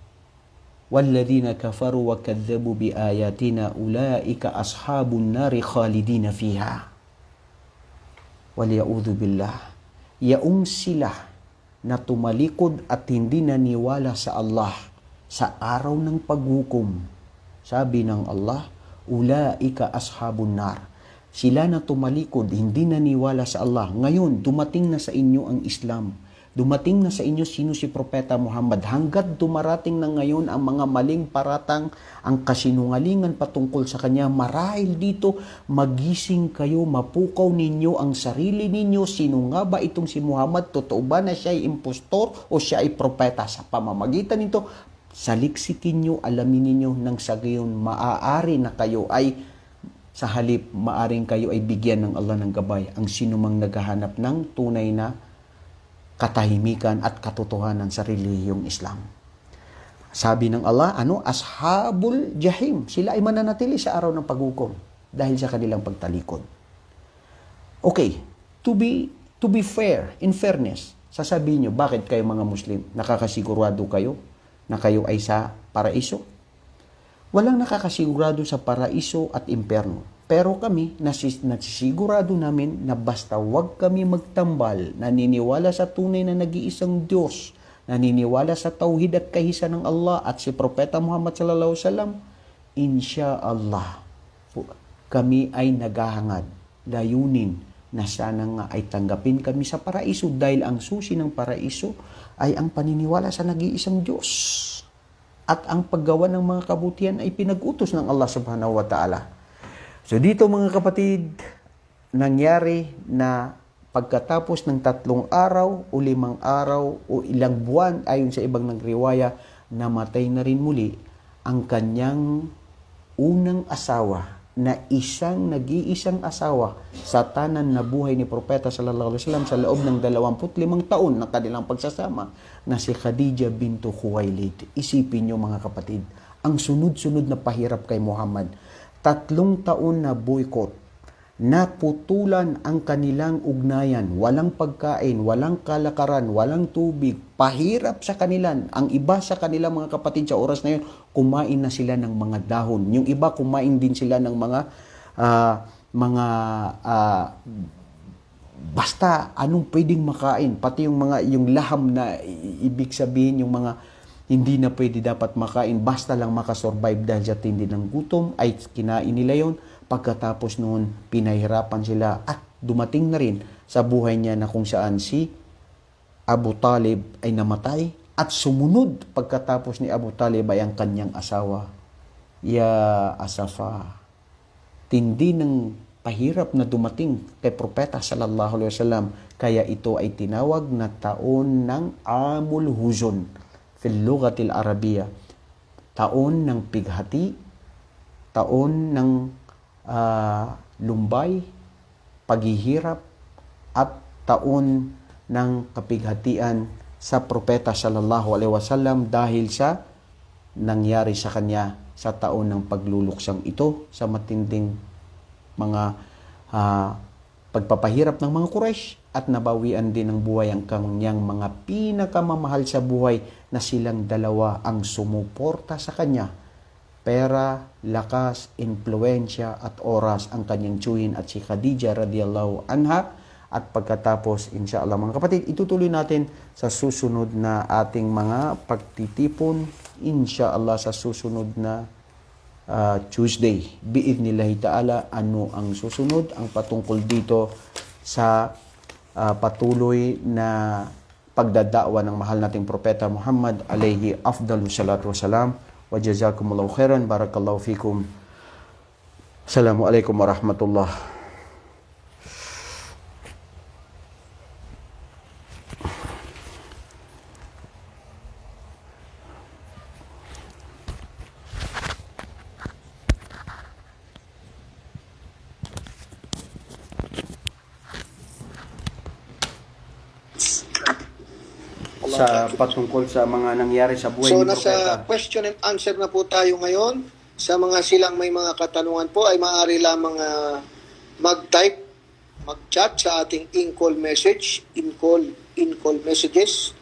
وَالَّذِينَ كَفَرُوا وَكَذَّبُوا بِآيَاتِنَا أُولَٰئِكَ أَصْحَابُ النَّارِ خَالِدِينَ فِيهَا وَلْيَعُوذُ بِاللَّهِ. Yaong sila na tumalikod at hindi naniwala sa Allah sa araw ng paghukom. Sabi ng Allah, ulaika ashabun nar. Sila na tumalikod, hindi naniwala sa Allah. Ngayon, dumating na sa inyo ang Islam. Dumating na sa inyo sino si Propeta Muhammad. Hanggat dumarating na ngayon ang mga maling paratang, ang kasinungalingan patungkol sa kanya, marahil dito, magising kayo, mapukaw ninyo ang sarili ninyo. Sino nga ba itong si Muhammad? Totoo ba na siya ay impostor o siya ay propeta? Sa pamamagitan nito, saliksikin nyo, alamin ninyo nang sa gayon maaari na kayo ay sa halip maaring kayo ay bigyan ng Allah ng gabay ang sinumang naghahanap ng tunay na katahimikan at katotohanan sa relihiyong Islam. Sabi ng Allah, ashabul jahim, sila ay mananatili sa araw ng paghukom dahil sa kanilang pagtalikod. Okay, to be fair, in fairness, sasabihin nyo, bakit kayo mga Muslim, nakakasigurado kayo na kayo ay sa paraiso? Walang nakakasigurado sa paraiso at impyerno. Pero kami, nasisigurado namin na basta wag kami magtambal, naniniwala sa tunay na nag-iisang Diyos, naniniwala sa tauhid at kahisa ng Allah at si Propeta Muhammad sallallahu alaihi wasallam, insya-Allah, kami ay naghahangad, layunin na sana nga ay tanggapin kami sa paraiso dahil ang susi ng paraiso ay ang paniniwala sa nag-iisang Diyos. At ang paggawa ng mga kabutihan ay pinag-utos ng Allah subhanahu wa ta'ala. So dito mga kapatid, nangyari na pagkatapos ng 3 araw o 5 araw o ilang buwan, ayon sa ibang nagriwaya, namatay na rin muli ang kanyang unang asawa na nag-iisang asawa sa tanan na buhay ni Propeta sallallahu alaihi wasallam sa loob ng 25 taon ng kanilang pagsasama na si Khadija bintu Khuwailid. Isipin nyo mga kapatid, ang sunod-sunod na pahirap kay Muhammad. 3 taon na boycott, naputulan ang kanilang ugnayan, walang pagkain, walang kalakaran, walang tubig, pahirap sa kanilan. Ang iba sa kanilang mga kapatid sa oras na yun, kumain na sila ng mga dahon. Yung iba kumain din sila ng basta anong pwedeng makain, pati yung laham na ibig sabihin yung mga hindi na pwede dapat makain, basta lang makasurvive dahil sa tindi ng gutom, ay kinain nila yon. Pagkatapos noon, pinahirapan sila at dumating na rin sa buhay niya na kung saan si Abu Talib ay namatay at sumunod pagkatapos ni Abu Talib ay ang kanyang asawa. Ya asafa, tindi ng pahirap na dumating kay Propeta sallallahu alaihi wasallam, kaya ito ay tinawag na taon ng Amul Huzun fil lughatil Arabiyya, taon ng pighati, taon ng lumbay, paghihirap, at taon ng kapighatian sa Propeta sallallahu alaihi wasallam dahil sa nangyari sa kanya sa taon ng pagluluksang ito sa matinding mga pagpapahirap ng mga Quraysh, at nabawian din ng buhay ang kanyang mga pinakamamahal sa buhay na silang dalawa ang sumuporta sa kanya. Pera, lakas, impluensya at oras ang kanyang tiyuhin at si Khadija radhiyallahu anha. At pagkatapos, inshallah mga kapatid, itutuloy natin sa susunod na ating mga pagtitipon, inshallah sa susunod na Tuesday. Biidhnillahi ta'ala, ano ang susunod? Ang patungkol dito sa patuloy na pagdadakwa ng mahal nating propeta Muhammad alayhi afdalus salatu wasalam. Wa jazakumullahu khairan, barakallahu fikum. Assalamualaikum warahmatullahi. Sa patungkol sa mga nangyari sa buhay So ni nasa propeta. question and answer na po tayo ngayon. Sa mga silang may mga katanungan po ay maaari lamang mag-type, mag-chat sa ating in-call message, in-call messages,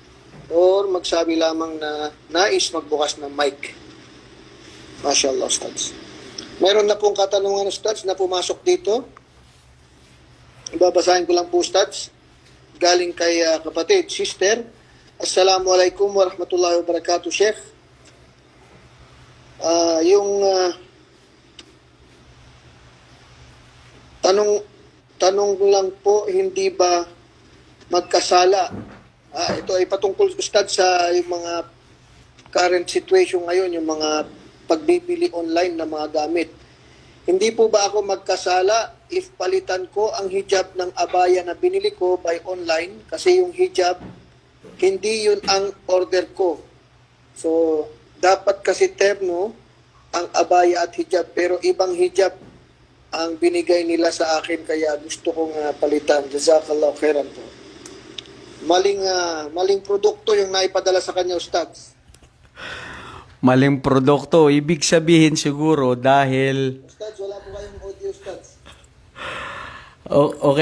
or magsabi lamang na nais magbukas ng mic. Mashallah, Ustads. Meron na pong katanungan, Ustads, na pumasok dito. Ibabasahin ko lang po, Ustads. Galing kay kapatid, sister. Assalamualaikum warahmatullahi wabarakatuh, Sheikh. Tanong lang po, hindi ba magkasala? Ito ay patungkol, Ustad, sa yung mga current situation ngayon, yung mga pagbibili online ng mga gamit. Hindi po ba ako magkasala if palitan ko ang hijab ng abaya na binili ko by online? Kasi yung hijab, hindi yun ang order ko. So, dapat kasi terno ang abaya at hijab, pero ibang hijab ang binigay nila sa akin, kaya gusto kong palitan. Jazakallahu khairan po. Maling produkto yung naipadala sa kanya, Ustads. Maling produkto, ibig sabihin siguro dahil Ustads, wala po kayong audio, Ustads.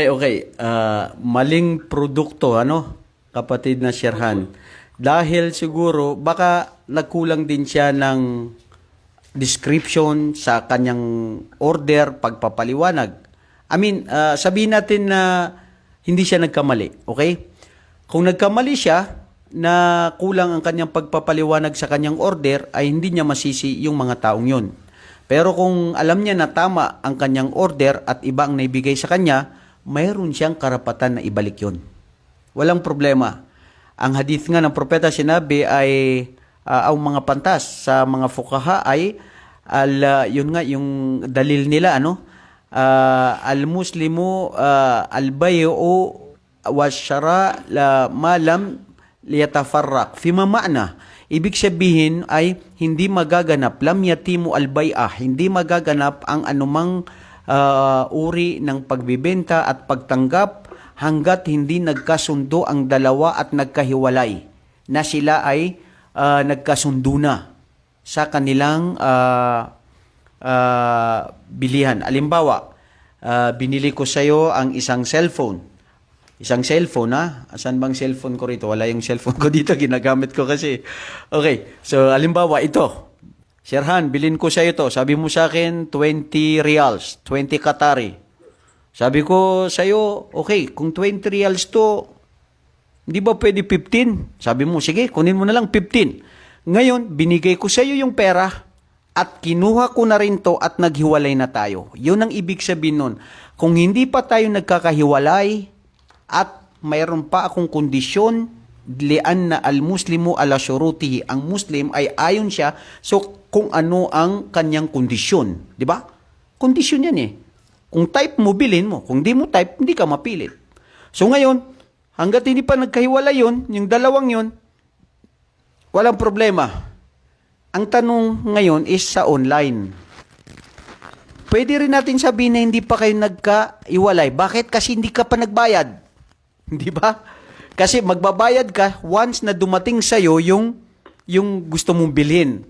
okay. Maling produkto, ano? Kapatid na Sherhan. Dahil siguro, baka nagkulang din siya ng description sa kanyang order, pagpapaliwanag. I mean, sabihin natin na hindi siya nagkamali, okay? Kung nagkamali siya, na kulang ang kanyang pagpapaliwanag sa kanyang order, ay hindi niya masisi yung mga taong yun. Pero kung alam niya na tama ang kanyang order at iba ang naibigay sa kanya, mayroon siyang karapatan na ibalik yun. Walang problema. Ang hadith nga ng propeta sinabi ay ang mga pantas sa mga fuqaha ay yun nga yung dalil nila, ano? Al-muslimu al-bay'u wasyara la malam liyatafarraq. Fima ma'na. Ibig sabihin ay hindi magaganap lam yatimu al-bay'ah, hindi magaganap ang anumang uri ng pagbibenta at pagtanggap hanggat hindi nagkasundo ang dalawa at nagkahiwalay na sila ay nagkasundo na sa kanilang bilihan. Alimbawa, binili ko sa iyo ang isang cellphone. Isang cellphone, ha? Asan bang cellphone ko rito? Wala yung cellphone ko dito, ginagamit ko kasi. Okay, so alimbawa, ito. Sherhan, bilin ko sa iyo to. Sabi mo sa akin, 20 reals, 20 Qatari. Sabi ko sa iyo, okay, kung 20 reals to, hindi ba pwede 15? Sabi mo, sige, kunin mo na lang 15. Ngayon, binigay ko sa iyo yung pera at kinuha ko na rin to at naghiwalay na tayo. Yun ang ibig sabihin nun. Kung hindi pa tayo nagkakahiwalay at mayroon pa akong kondisyon, lian na al-muslimu ala syurutihi. Ang Muslim ay ayon siya so kung ano ang kanyang kondisyon. Di ba? Kondisyon yan eh. Kung type mo, bilhin mo. Kung di mo type, hindi ka mapilit. So ngayon, hanggat hindi pa nagkahiwalay yun, yung dalawang yun, walang problema. Ang tanong ngayon is sa online. Pwede rin natin sabihin na hindi pa kayo nagkahiwalay. Bakit? Kasi hindi ka pa nagbayad. Di ba? Kasi magbabayad ka once na dumating sa'yo yung gusto mong bilhin.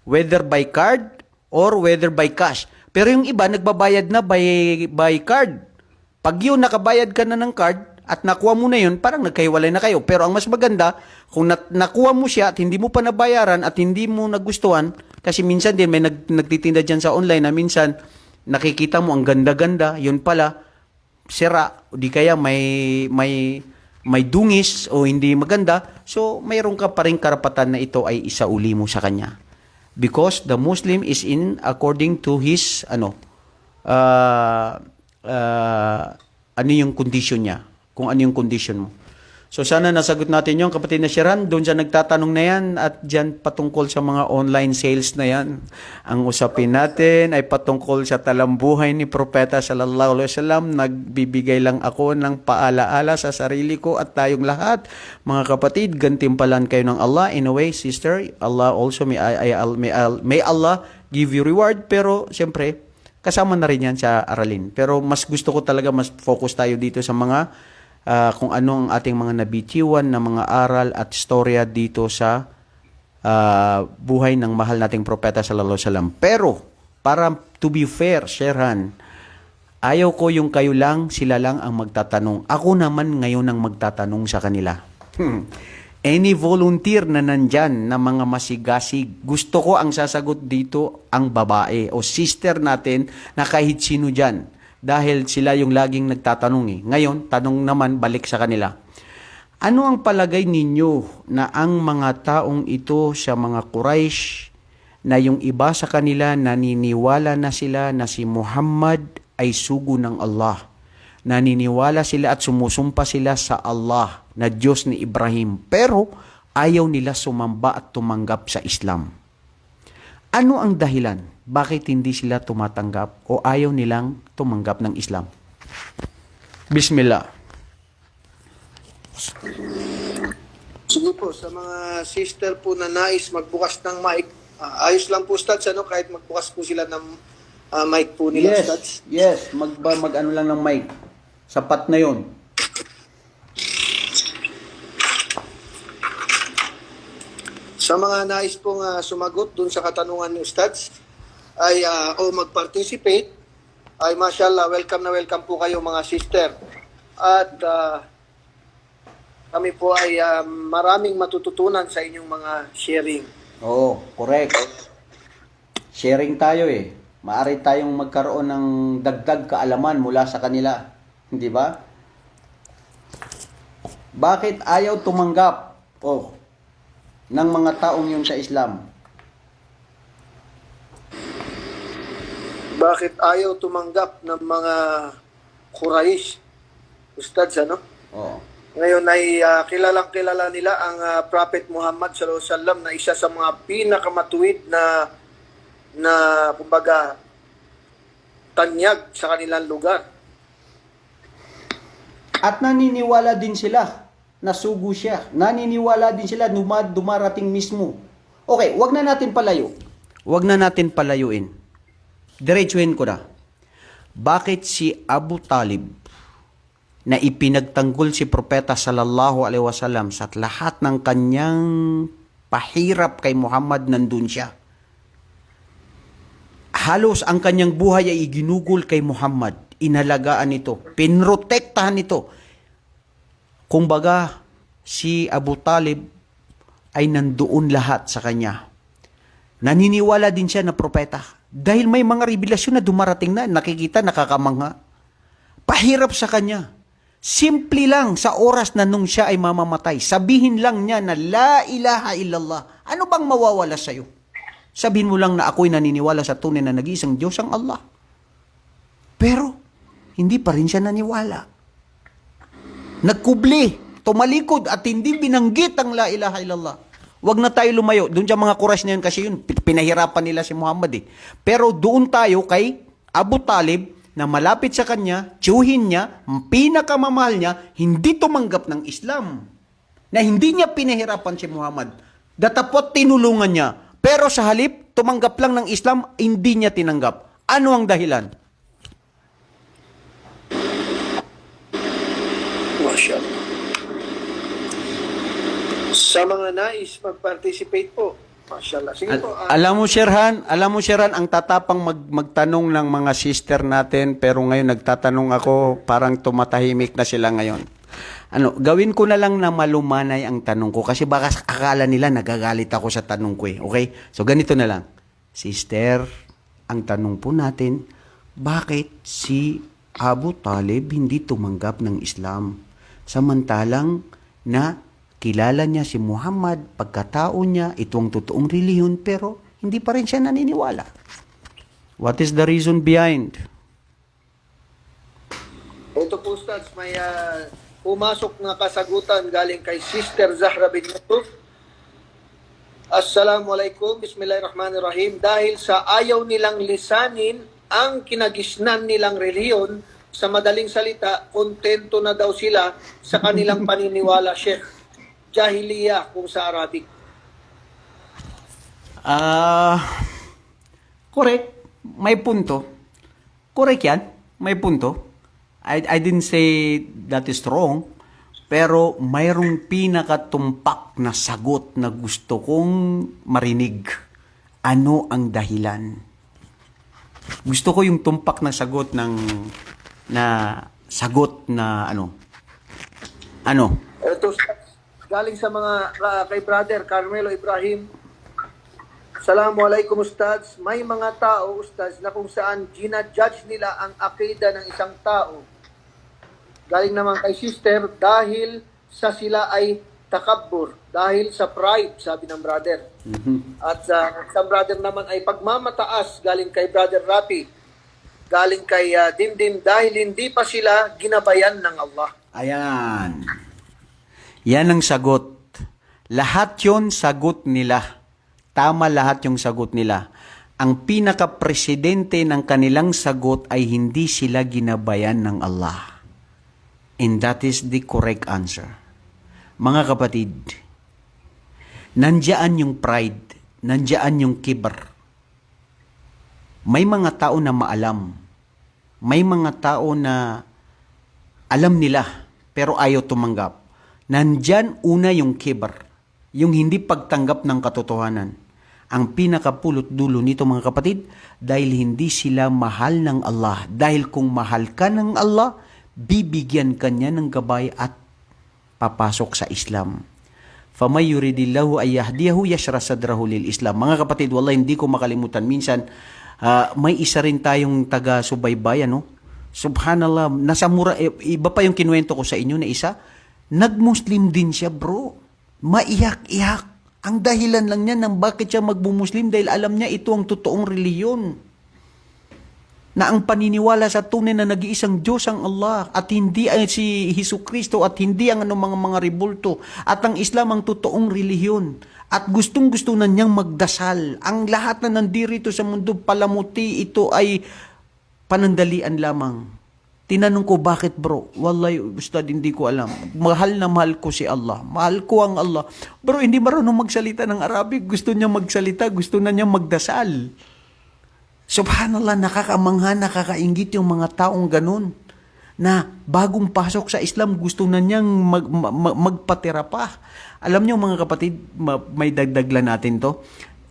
Whether by card or whether by cash. Pero yung iba, nagbabayad na by card. Pag yun, nakabayad ka na ng card at nakuha mo na yun, parang nagkahiwalay na kayo. Pero ang mas maganda, kung nakuha mo siya at hindi mo pa nabayaran at hindi mo nagustuhan, kasi minsan din may nagtitinda dyan sa online na minsan nakikita mo ang ganda-ganda, yun pala, sira, o di kaya may dungis o hindi maganda, so mayroon ka pa rin karapatan na ito ay isauli mo sa kanya. Because the Muslim is in according to his ano yung condition niya, kung ano yung condition mo. So sana nasagot natin yung kapatid na Sharon, doon sa nagtatanong na yan at dyan patungkol sa mga online sales na yan. Ang usapin natin ay patungkol sa talambuhay ni Propeta sallallahu alaihi wasallam. Nagbibigay lang ako ng paalaala sa sarili ko at tayong lahat. Mga kapatid, gantimpalan kayo ng Allah. In a way, sister, Allah also, may Allah give you reward. Pero siyempre, kasama na rin yan sa aralin. Pero mas gusto ko talaga, mas focus tayo dito sa mga kung ano ang ating mga nabitiwan na mga aral at storya dito sa buhay ng mahal nating propeta sallallahu alaihi wasallam. Pero para to be fair, Sharon, ayaw ko yung kayo lang, sila lang ang magtatanong. Ako naman ngayon ang magtatanong sa kanila. Any volunteer na nandyan na mga masigasig, gusto ko ang sasagot dito ang babae o sister natin na kahit sino dyan. Dahil sila yung laging nagtatanong eh. Ngayon, tanong naman balik sa kanila. Ano ang palagay ninyo na ang mga taong ito sa mga Quraysh na yung iba sa kanila naniniwala na sila na si Muhammad ay sugo ng Allah? Naniniwala sila at sumusumpa sila sa Allah na Diyos ni Ibrahim. Pero ayaw nila sumamba at tumanggap sa Islam. Ano ang dahilan? Bakit hindi sila tumatanggap o ayaw nilang tumanggap ng Islam? Bismillah. Sige po, sa mga sister po na nais magbukas ng mic, ayos lang po, Stads, kahit magbukas po sila ng mic po nila, Stads. Yes, mag-ano lang ng mic. Sapat na yon. Sa mga nais pong sumagot dun sa katanungan ni Stads, ay o mag-participate, ay mashallah, welcome na welcome po kayo mga sister. At kami po ay maraming matututunan sa inyong mga sharing. Oo, correct. Sharing tayo eh. Maaari tayong magkaroon ng dagdag kaalaman mula sa kanila. Hindi ba? Bakit ayaw tumanggap ng mga taong yun sa Islam? Bakit ayaw tumanggap ng mga Quraysh? Ustads, Oo. Ngayon ay kilalang-kilala nila ang Prophet Muhammad sallallahu alaihi wasallam na isa sa mga pinakamatuwid na kumbaga tanyag sa kanilang lugar. At naniniwala din sila na sugo siya. Naniniwala din sila dumarating mismo. Okay, wag na natin palayo. Wag na natin palayuin. Diretsuhin ko na. Bakit si Abu Talib na ipinagtanggol si Propeta sallallahu alaihi wasallam sa lahat ng kanyang pahirap kay Muhammad, nandun siya? Halos ang kanyang buhay ay iginugol kay Muhammad. Inalagaan ito. Pinrotektahan ito. Kumbaga, si Abu Talib ay nandoon lahat sa kanya. Naniniwala din siya na propeta. Dahil may mga revelasyon na dumarating na, nakikita, nakakamangha. Pahirap sa kanya. Simple lang sa oras na nung siya ay mamamatay. Sabihin lang niya na la ilaha illallah. Ano bang mawawala sa'yo? Sabihin mo lang na ako'y naniniwala sa tunay na nag-iisang Diyos ang Allah. Pero, hindi pa rin siya naniwala. Nagkubli, tumalikod at hindi binanggit ang la ilaha illallah. Huwag na tayo lumayo. Doon sa mga Quraysh na yun kasi yun, pinahirapan nila si Muhammad eh. Pero doon tayo kay Abu Talib na malapit sa kanya, tiyuhin niya, pinakamamahal niya, hindi tumanggap ng Islam. Na hindi niya pinahirapan si Muhammad. Datapot tinulungan niya. Pero sa halip, tumanggap lang ng Islam, hindi niya tinanggap. Ano ang dahilan? Mashallah. Sa mga nais mag-participate po, mashallah. Sige po. Alam mo, Sherhan, ang tatapang magtanong ng mga sister natin, pero ngayon nagtatanong ako, parang tumatahimik na sila ngayon. Gawin ko na lang na malumanay ang tanong ko kasi baka akala nila nagagalit ako sa tanong ko eh. Okay? So ganito na lang. Sister, ang tanong po natin, bakit si Abu Talib hindi tumanggap ng Islam? Samantalang na kilala niya si Muhammad, pagkatao niya, itong totoong relihiyon, pero hindi pa rin siya naniniwala. What is the reason behind? Ito po po, Ustads, may pumasok na kasagutan galing kay Sister Zahra bin Yusuf. Assalamualaikum, Bismillahirrahmanirrahim. Dahil sa ayaw nilang lisanin ang kinagisnan nilang reliyon, sa madaling salita, kontento na daw sila sa kanilang paniniwala, Sheikh. Jahiliya kung sa Arabic. Correct. May punto. Correct yan. May punto. I didn't say that is wrong. Pero mayroong pinakatumpak na sagot na gusto kong marinig. Ano ang dahilan? Gusto ko yung tumpak na sagot ng ano? Ito, galing sa mga kay Brother Carmelo Ibrahim. Assalamualaikum, Ustads. May mga tao, Ustads, na kung saan ginajudge nila ang akida ng isang tao. Galing naman kay Sister, dahil sa sila ay takabbur, dahil sa pride, sabi ng brother. At sa brother naman ay pagmamataas, galing kay Brother Rapi. Galing kay Dimdim, dahil hindi pa sila ginabayan ng Allah. Ayan. Yan ang sagot. Lahat yon sagot nila. Tama lahat yung sagot nila. Ang pinaka-presidente ng kanilang sagot ay hindi sila ginabayan ng Allah. And that is the correct answer. Mga kapatid, nandiyan yung pride, nandiyan yung kibr. May mga tao na maalam. May mga tao na alam nila pero ayaw tumanggap. Nandyan una yung kibr, yung hindi pagtanggap ng katotohanan. Ang pinakapulot dulo nito mga kapatid, dahil hindi sila mahal ng Allah. Dahil kung mahal ka ng Allah, bibigyan ka niya ng gabay at papasok sa Islam. فَمَنْ يُرِدِ اللَّهُ أَنْ يَهْدِيَهُ يَشْرَحْ صَدْرَهُ لِلْإِسْلَامِ. Mga kapatid, wallahi hindi ko makalimutan. Minsan, may isa rin tayong taga-subaybay, ano? Subhanallah, nasa mura, iba pa yung kinuwento ko sa inyo na isa, nag-Muslim din siya, bro. Maiyak-iyak. Ang dahilan lang niya ng bakit siya magbu-Muslim dahil alam niya ito ang totoong reliyon. Na ang paniniwala sa tunay na nag-iisang Diyos ang Allah at hindi ay si Hesukristo at hindi ang mga rebulto at ang Islam ang totoong relihiyon at gustong-gusto na niyang magdasal. Ang lahat na nandirito sa mundo palamuti, ito ay panandalian lamang. Tinanong ko, bakit bro? Wallahi, Ustad, hindi ko alam. Mahal na mahal ko si Allah. Mahal ko ang Allah. Bro, hindi marunong magsalita ng Arabic. Gusto niya magsalita. Gusto na niya magdasal. Subhanallah, nakakamangha, nakakaingit yung mga taong ganun. Na bagong pasok sa Islam, gusto na niyang magpatira pa. Alam niyo mga kapatid, may dagdaglan natin to.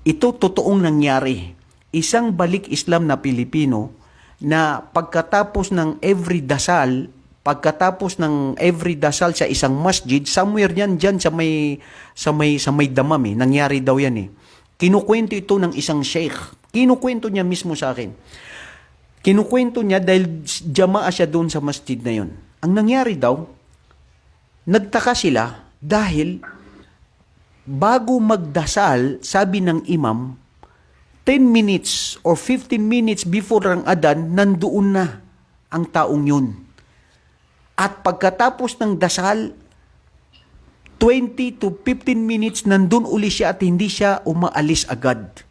Ito totoong nangyari. Isang balik Islam na Pilipino, na pagkatapos ng every dasal sa isang masjid, somewhere yan dyan sa may damam nangyari daw yan Kinukwento ito ng isang sheikh. Kinukwento niya mismo sa akin. Kinukwento niya dahil jamaa siya doon sa masjid na yon. Ang nangyari daw, nagtaka sila dahil bago magdasal, sabi ng imam, 10 minutes or 15 minutes before ang adan, nandoon na ang taong yun. At pagkatapos ng dasal, 20 to 15 minutes, nandun uli siya at hindi siya umaalis agad.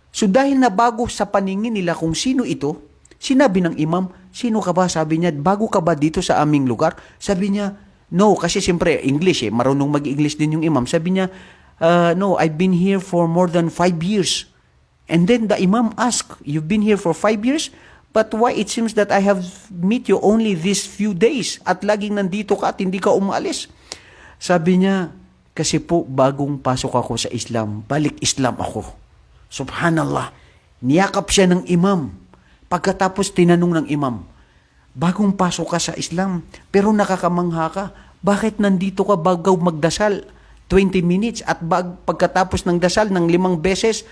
So dahil na bago sa paningin nila kung sino ito, sinabi ng imam, sino ka ba? Sabi niya, bago ka ba dito sa aming lugar? Sabi niya, no, kasi siyempre English marunong mag-English din yung imam. Sabi niya, no, I've been here for more than 5 years. And then the imam asked, you've been here for 5 years? But why it seems that I have met you only these few days at laging nandito ka at hindi ka umaalis? Sabi niya, kasi po bagong pasok ako sa Islam, balik Islam ako. Subhanallah, niyakap siya ng imam. Pagkatapos tinanong ng imam, bagong pasok ka sa Islam, pero nakakamangha ka, bakit nandito ka bago magdasal? 20 minutes at pagkatapos ng dasal ng 5 beses,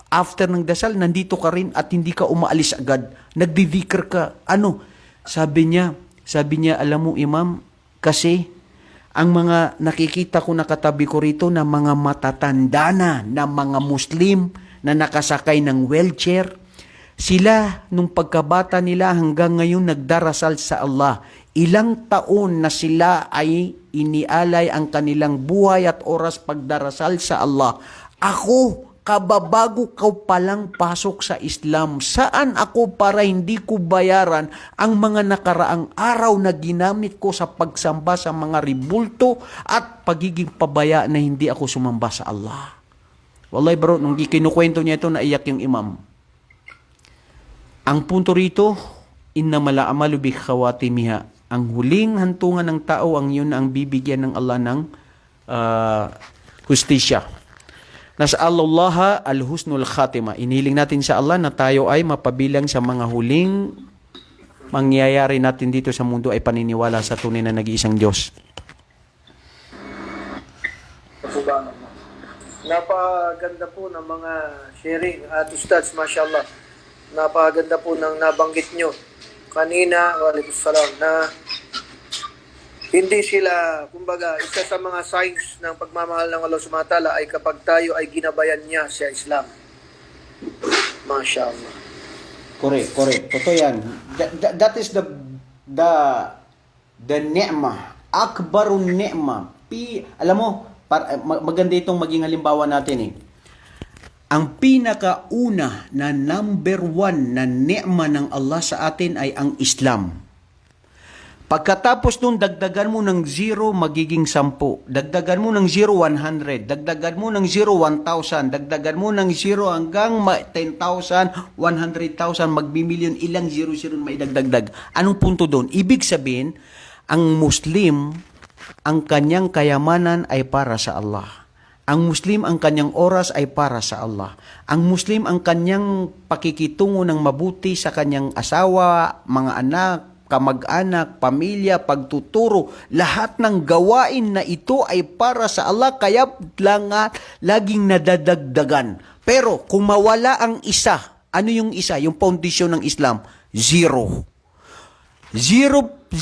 after ng dasal, nandito ka rin at hindi ka umaalis agad. Nagdidikr ka. Ano? Sabi niya, alam mo imam, kasi ang mga nakikita ko nakatabi ko rito na mga matatanda na mga Muslim na nakasakay ng wheelchair, sila nung pagkabata nila hanggang ngayon nagdarasal sa Allah. Ilang taon na sila ay inialay ang kanilang buhay at oras pagdarasal sa Allah. Ako, kababago ko palang pasok sa Islam. Saan ako para hindi ko bayaran ang mga nakaraang araw na ginamit ko sa pagsamba sa mga ribulto at pagiging pabaya na hindi ako sumamba sa Allah. Wallahi bro, nung kinukwento niya ito, naiyak yung imam. Ang punto rito, innamal a'malu bi khawatimiha. Ang huling hantungan ng tao, ang yun ang bibigyan ng Allah ng hustisya. Nas'alullaha al-husnul khatima. Iniling natin sa Allah na tayo ay mapabilang sa mga huling mangyayari natin dito sa mundo ay paniniwala sa tunay na nag-iisang Diyos. Napaganda po ng mga sharing at Ustads, mashallah. Napaganda po ng nabanggit nyo kanina, waalaikumsalam, na hindi sila, kumbaga, isa sa mga signs ng pagmamahal ng Allah subhanahu wa ta'ala ay kapag tayo ay ginabayan niya sa Islam. Mashallah. Correct. Totoo yan. That is the ni'mah. Akbarun ni'mah. Alam mo, maganda itong maging halimbawa natin eh. Ang pinakauna na number 1 na ni'ma ng Allah sa atin ay ang Islam. Pagkatapos nung dagdagan mo ng 0, magiging 10. Dagdagan mo ng 0, 100. Dagdagan mo ng 0, 1,000. Dagdagan mo ng 0 hanggang 10,000, 100,000, magbi-million, ilang 0 may dagdagdag. Anong punto doon? Ibig sabihin, ang Muslim, ang kanyang kayamanan ay para sa Allah. Ang Muslim, ang kanyang oras ay para sa Allah. Ang Muslim, ang kanyang pakikitungo ng mabuti sa kanyang asawa, mga anak, kamag-anak, pamilya, pagtuturo, lahat ng gawain na ito ay para sa Allah, kaya laging nadadagdagan. Pero kung mawala ang isa, ano yung isa? Yung foundation ng Islam, 0. 0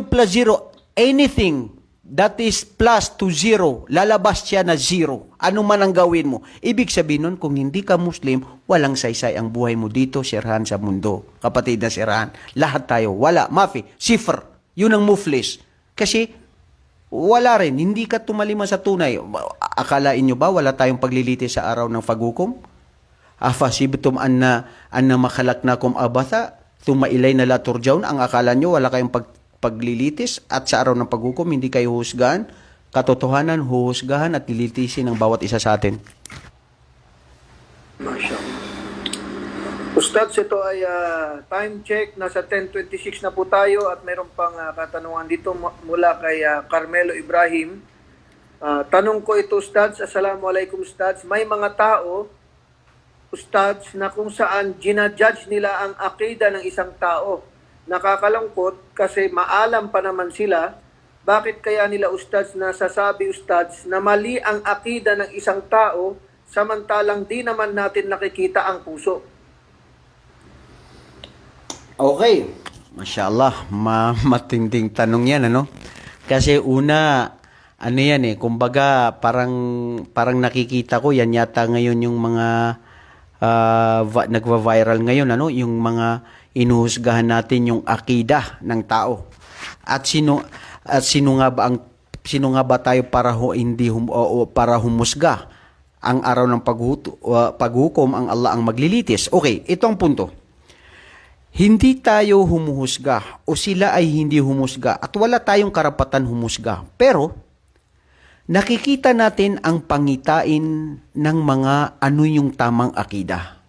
plus 0, anything that is plus to 0, lalabas siya na 0. Ano man ang gawin mo. Ibig sabihin nun, kung hindi ka Muslim, walang saysay ang buhay mo dito, sirhan sa mundo. Kapatid na sirhan. Lahat tayo. Wala. Mafi. Sifr. Yun ang muflis. Kasi, wala rin. Hindi ka tumalima sa tunay. Akalain nyo ba, wala tayong paglilitis sa araw ng paghukom? Afasibtum anna makhalaknakum abatha, tumailay na laturjawn. Ang akala nyo, wala kayong paglilitis at sa araw ng paghukom, hindi kayo husgahan. Katotohanan, huhusgahan at lilitisin ng bawat isa sa atin. Mashallah. Ustads, ito ay time check. Nasa 10:26 na po tayo at mayroon pang katanungan dito mula kay Carmelo Ibrahim. Tanong ko ito, Ustads. Assalamualaikum, Ustads. May mga tao, Ustads, na kung saan ginajudge nila ang akida ng isang tao. Nakakalungkot kasi maalam pa naman sila. Bakit kaya nila, Ustads, nasasabi, Ustads, na mali ang akida ng isang tao samantalang di naman natin nakikita ang puso? Okay. Mashallah, matinding tanong yan, ano? Kasi una, ano yan eh, kumbaga parang nakikita ko, yan yata ngayon yung mga nagva-viral ngayon, ano? Yung mga inuhusgahan natin yung akida ng tao. At sino nga ba tayo para para humusga? Ang araw ng paghukom, ang Allah ang maglilitis. Okay, ito ang punto. Hindi tayo humuhusga o sila ay hindi humusga at wala tayong karapatan humusga. Pero nakikita natin ang pangitain ng mga ano yung tamang akida.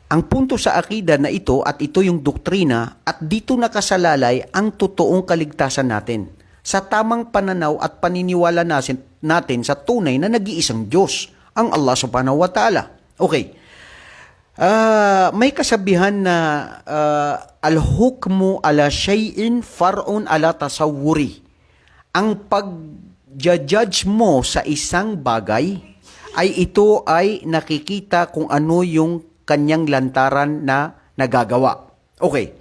Ang punto sa akida na ito at ito yung doktrina at dito nakasalalay ang totoong kaligtasan natin sa tamang pananaw at paniniwala natin sa tunay na nag-iisang Diyos, ang Allah subhanahu wa ta'ala. Okay. May kasabihan na al-hukmu ala shay'in far'un ala tasawwuri. Ang pag-judge mo sa isang bagay ay ito ay nakikita kung ano yung kanyang lantaran na nagagawa. Okay.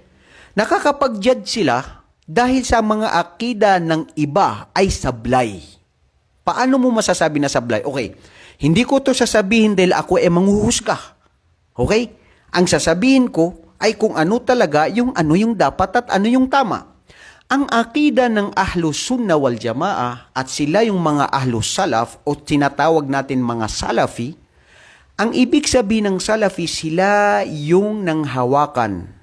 Nakakapag-judge sila dahil sa mga akida ng iba ay sablay. Paano mo masasabi na sablay? Okay. Hindi ko to sasabihin dahil ako ay manghuhusga. Okay? Ang sasabihin ko ay kung ano talaga yung ano yung dapat at ano yung tama. Ang akida ng Ahlus Sunna wal Jamaa at sila yung mga Ahlus Salaf o tinatawag natin mga Salafi, ang ibig sabihin ng Salafi, sila yung nanghawakan,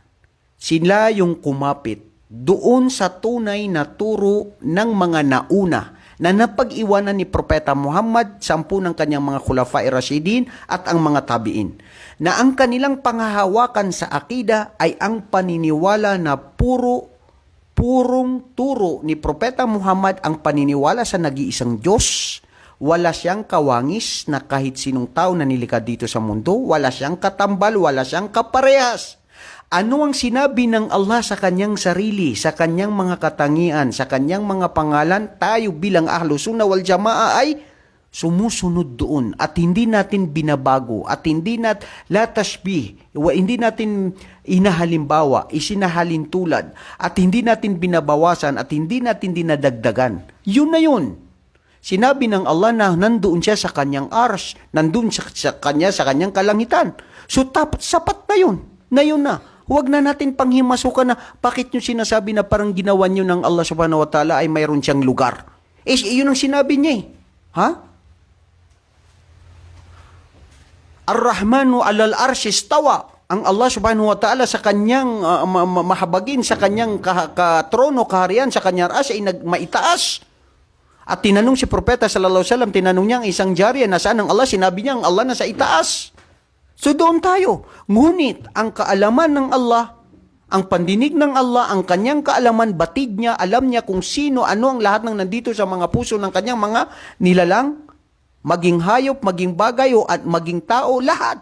sila yung kumapit doon sa tunay na turo ng mga nauna na napag-iwanan ni Propeta Muhammad, 10 ng kanyang mga Khulafa'i Rashidin at ang mga tabi'in, na ang kanilang panghahawakan sa akida ay ang paniniwala na purong turo ni Propeta Muhammad, ang paniniwala sa nag-iisang Diyos. Wala siyang kawangis na kahit sinong tao na nilikha dito sa mundo, wala siyang katambal, wala siyang kaparehas. Ano ang sinabi ng Allah sa kanyang sarili, sa kanyang mga katangian, sa kanyang mga pangalan, tayo bilang Ahlus Sunnah wal Jamaa ay sumusunod doon at hindi natin binabago at hindi la tashbih, hindi natin inahalimbawa, isinahalin tulad at hindi natin binabawasan at hindi natin dinadagdagan. Yun na yun. Sinabi ng Allah na nandoon siya sa kanyang arsh, nandoon sa kanyang kalangitan. So sapat na yun. Na yun na. Huwag na natin panghimasukan na bakit nyo sinasabi na parang ginawa nyo ng Allah subhanahu wa ta'ala ay mayroon siyang lugar. Yun ang sinabi niya eh. Ha? Ar-Rahmanu alal arsh istawa. Ang Allah subhanahu wa ta'ala sa kanyang mahabagin, sa kanyang trono, kaharian, sa kanyang arsh ay maitaas. At tinanong si Propeta sallallahu alaihi wasallam, tinanong niya ang isang jariya, nasaan ang Allah? Sinabi niya, ang Allah nasa itaas. So doon tayo. Ngunit ang kaalaman ng Allah, ang pandinig ng Allah, ang kanyang kaalaman, batid niya, alam niya kung sino, ano ang lahat ng nandito sa mga puso ng kanyang mga nilalang, maging hayop, maging bagay, o at maging tao, lahat.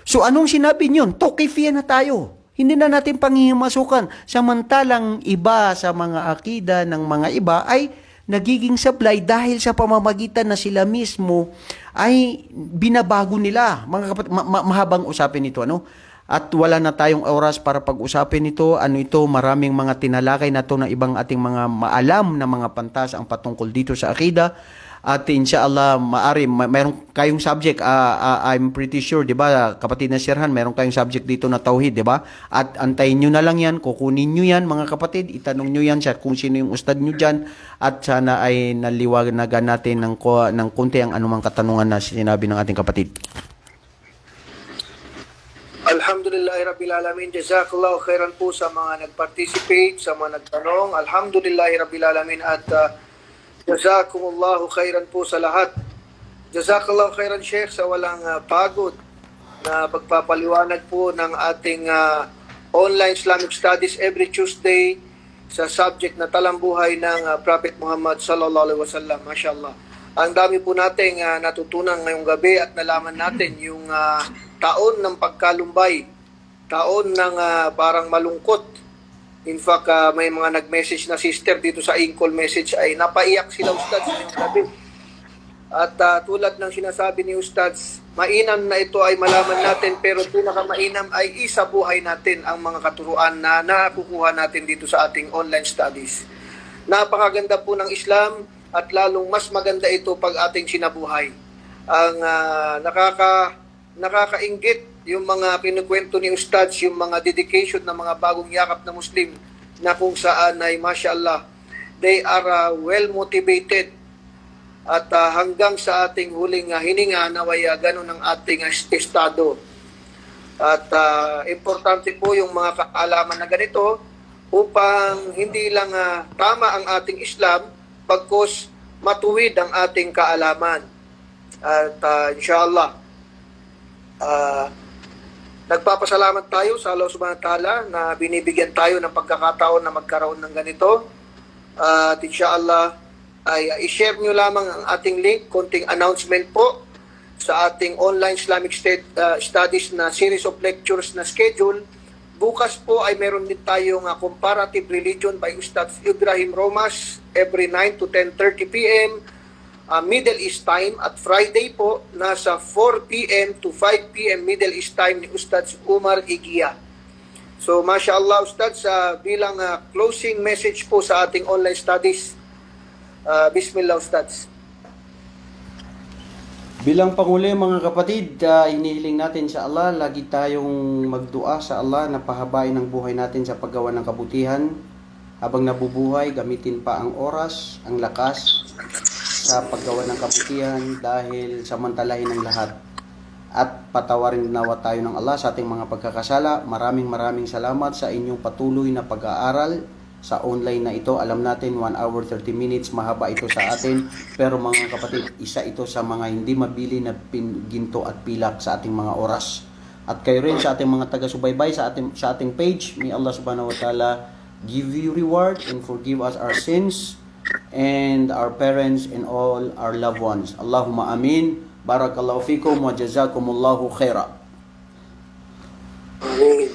So anong sinabi niyon? Tokifya na tayo. Hindi na natin panghihimasukan. Samantalang iba sa mga akida ng mga iba ay nagiging sablay dahil sa pamamagitan na sila mismo ay binabago nila. Mga kapatid, mahabang usapin ito, ano? At wala na tayong oras para pag-usapin ito. Ano ito, maraming mga tinalakay na ito ng ibang ating mga maalam na mga pantas ang patungkol dito sa akida. At inshallah, mayroon kayong subject, I'm pretty sure, di ba, kapatid na Sirhan, mayroon kayong subject dito na tauhid, di ba? At antayin nyo na lang yan, kukunin nyo yan, mga kapatid, itanong nyo yan siya kung sino yung ustad nyo dyan, at sana ay naliwanagan natin ng konti ang anumang katanungan na sinabi ng ating kapatid. Alhamdulillahi Rabbil Alamin. Jazakallahu khairan po sa mga nag-participate, sa mga nagtanong. Alhamdulillahi Rabbil Alamin at jazakumullahu khairan po sa lahat. Jazakallahu khairan Sheikh sa walang pagod na pagpapaliwanag po ng ating online Islamic Studies every Tuesday sa subject na talambuhay ng Prophet Muhammad sallallahu alaihi wasallam. Mashallah. Ang dami po nating natutunan ngayong gabi at nalaman natin yung taon ng pagkalumbay, taon ng parang malungkot. In fact, may mga nag-message na sister dito sa in-call message ay napaiyak sila Ustads ngayong gabi. At tulad ng sinasabi ni Ustads, mainam na ito ay malaman natin pero pinakamainam ay isa buhay natin ang mga katuruan na nakukuha natin dito sa ating online studies. Napakaganda po ng Islam at lalong mas maganda ito pag ating sinabuhay. Ang nakakainggit yung mga kinukwento ni Ustads, yung mga dedication ng mga bagong yakap na Muslim na kung saan ay mashallah, they are well motivated at hanggang sa ating huling hininga naway ganun ang ating estado. At importante po yung mga kaalaman na ganito upang hindi lang tama ang ating Islam pagkos matuwid ang ating kaalaman. At inshallah, nagpapasalamat tayo sa Allah subhanahu wa ta'ala na binibigyan tayo ng pagkakataon na magkaroon ng ganito. At inshallah, ay i-share nyo lamang ang ating link, konting announcement po sa ating online Islamic Studies na series of lectures na schedule. Bukas po ay meron din tayong comparative religion by Ustad Ibrahim Romas every 9 to 10:30 p.m. Middle East time, at Friday po nasa 4 p.m. to 5 p.m. Middle East time ni Ustads Umar Igia. So mashallah Ustads, bilang closing message po sa ating online studies, Bismillah Ustads. Bilang Pangulo, mga kapatid, inihiling natin sa Allah, lagi tayong magdua sa Allah na pahabain ang buhay natin sa paggawa ng kabutihan Habang nabubuhay, gamitin pa ang oras, ang lakas sa paggawa ng kabutihan dahil samantalahin ang lahat. At patawarin nawa tayo ng Allah sa ating mga pagkakasala. Maraming salamat sa inyong patuloy na pag-aaral sa online na ito. Alam natin 1 hour 30 minutes, mahaba ito sa atin. Pero mga kapatid, isa ito sa mga hindi mabili na ginto at pilak sa ating mga oras. At kayo rin sa ating mga taga-subaybay sa ating page, may Allah subhanahu wa ta'ala give you reward and forgive us our sins and our parents and all our loved ones. Allahumma amin. Barakallahu fikum wa jazakumullahu khaira. Amin.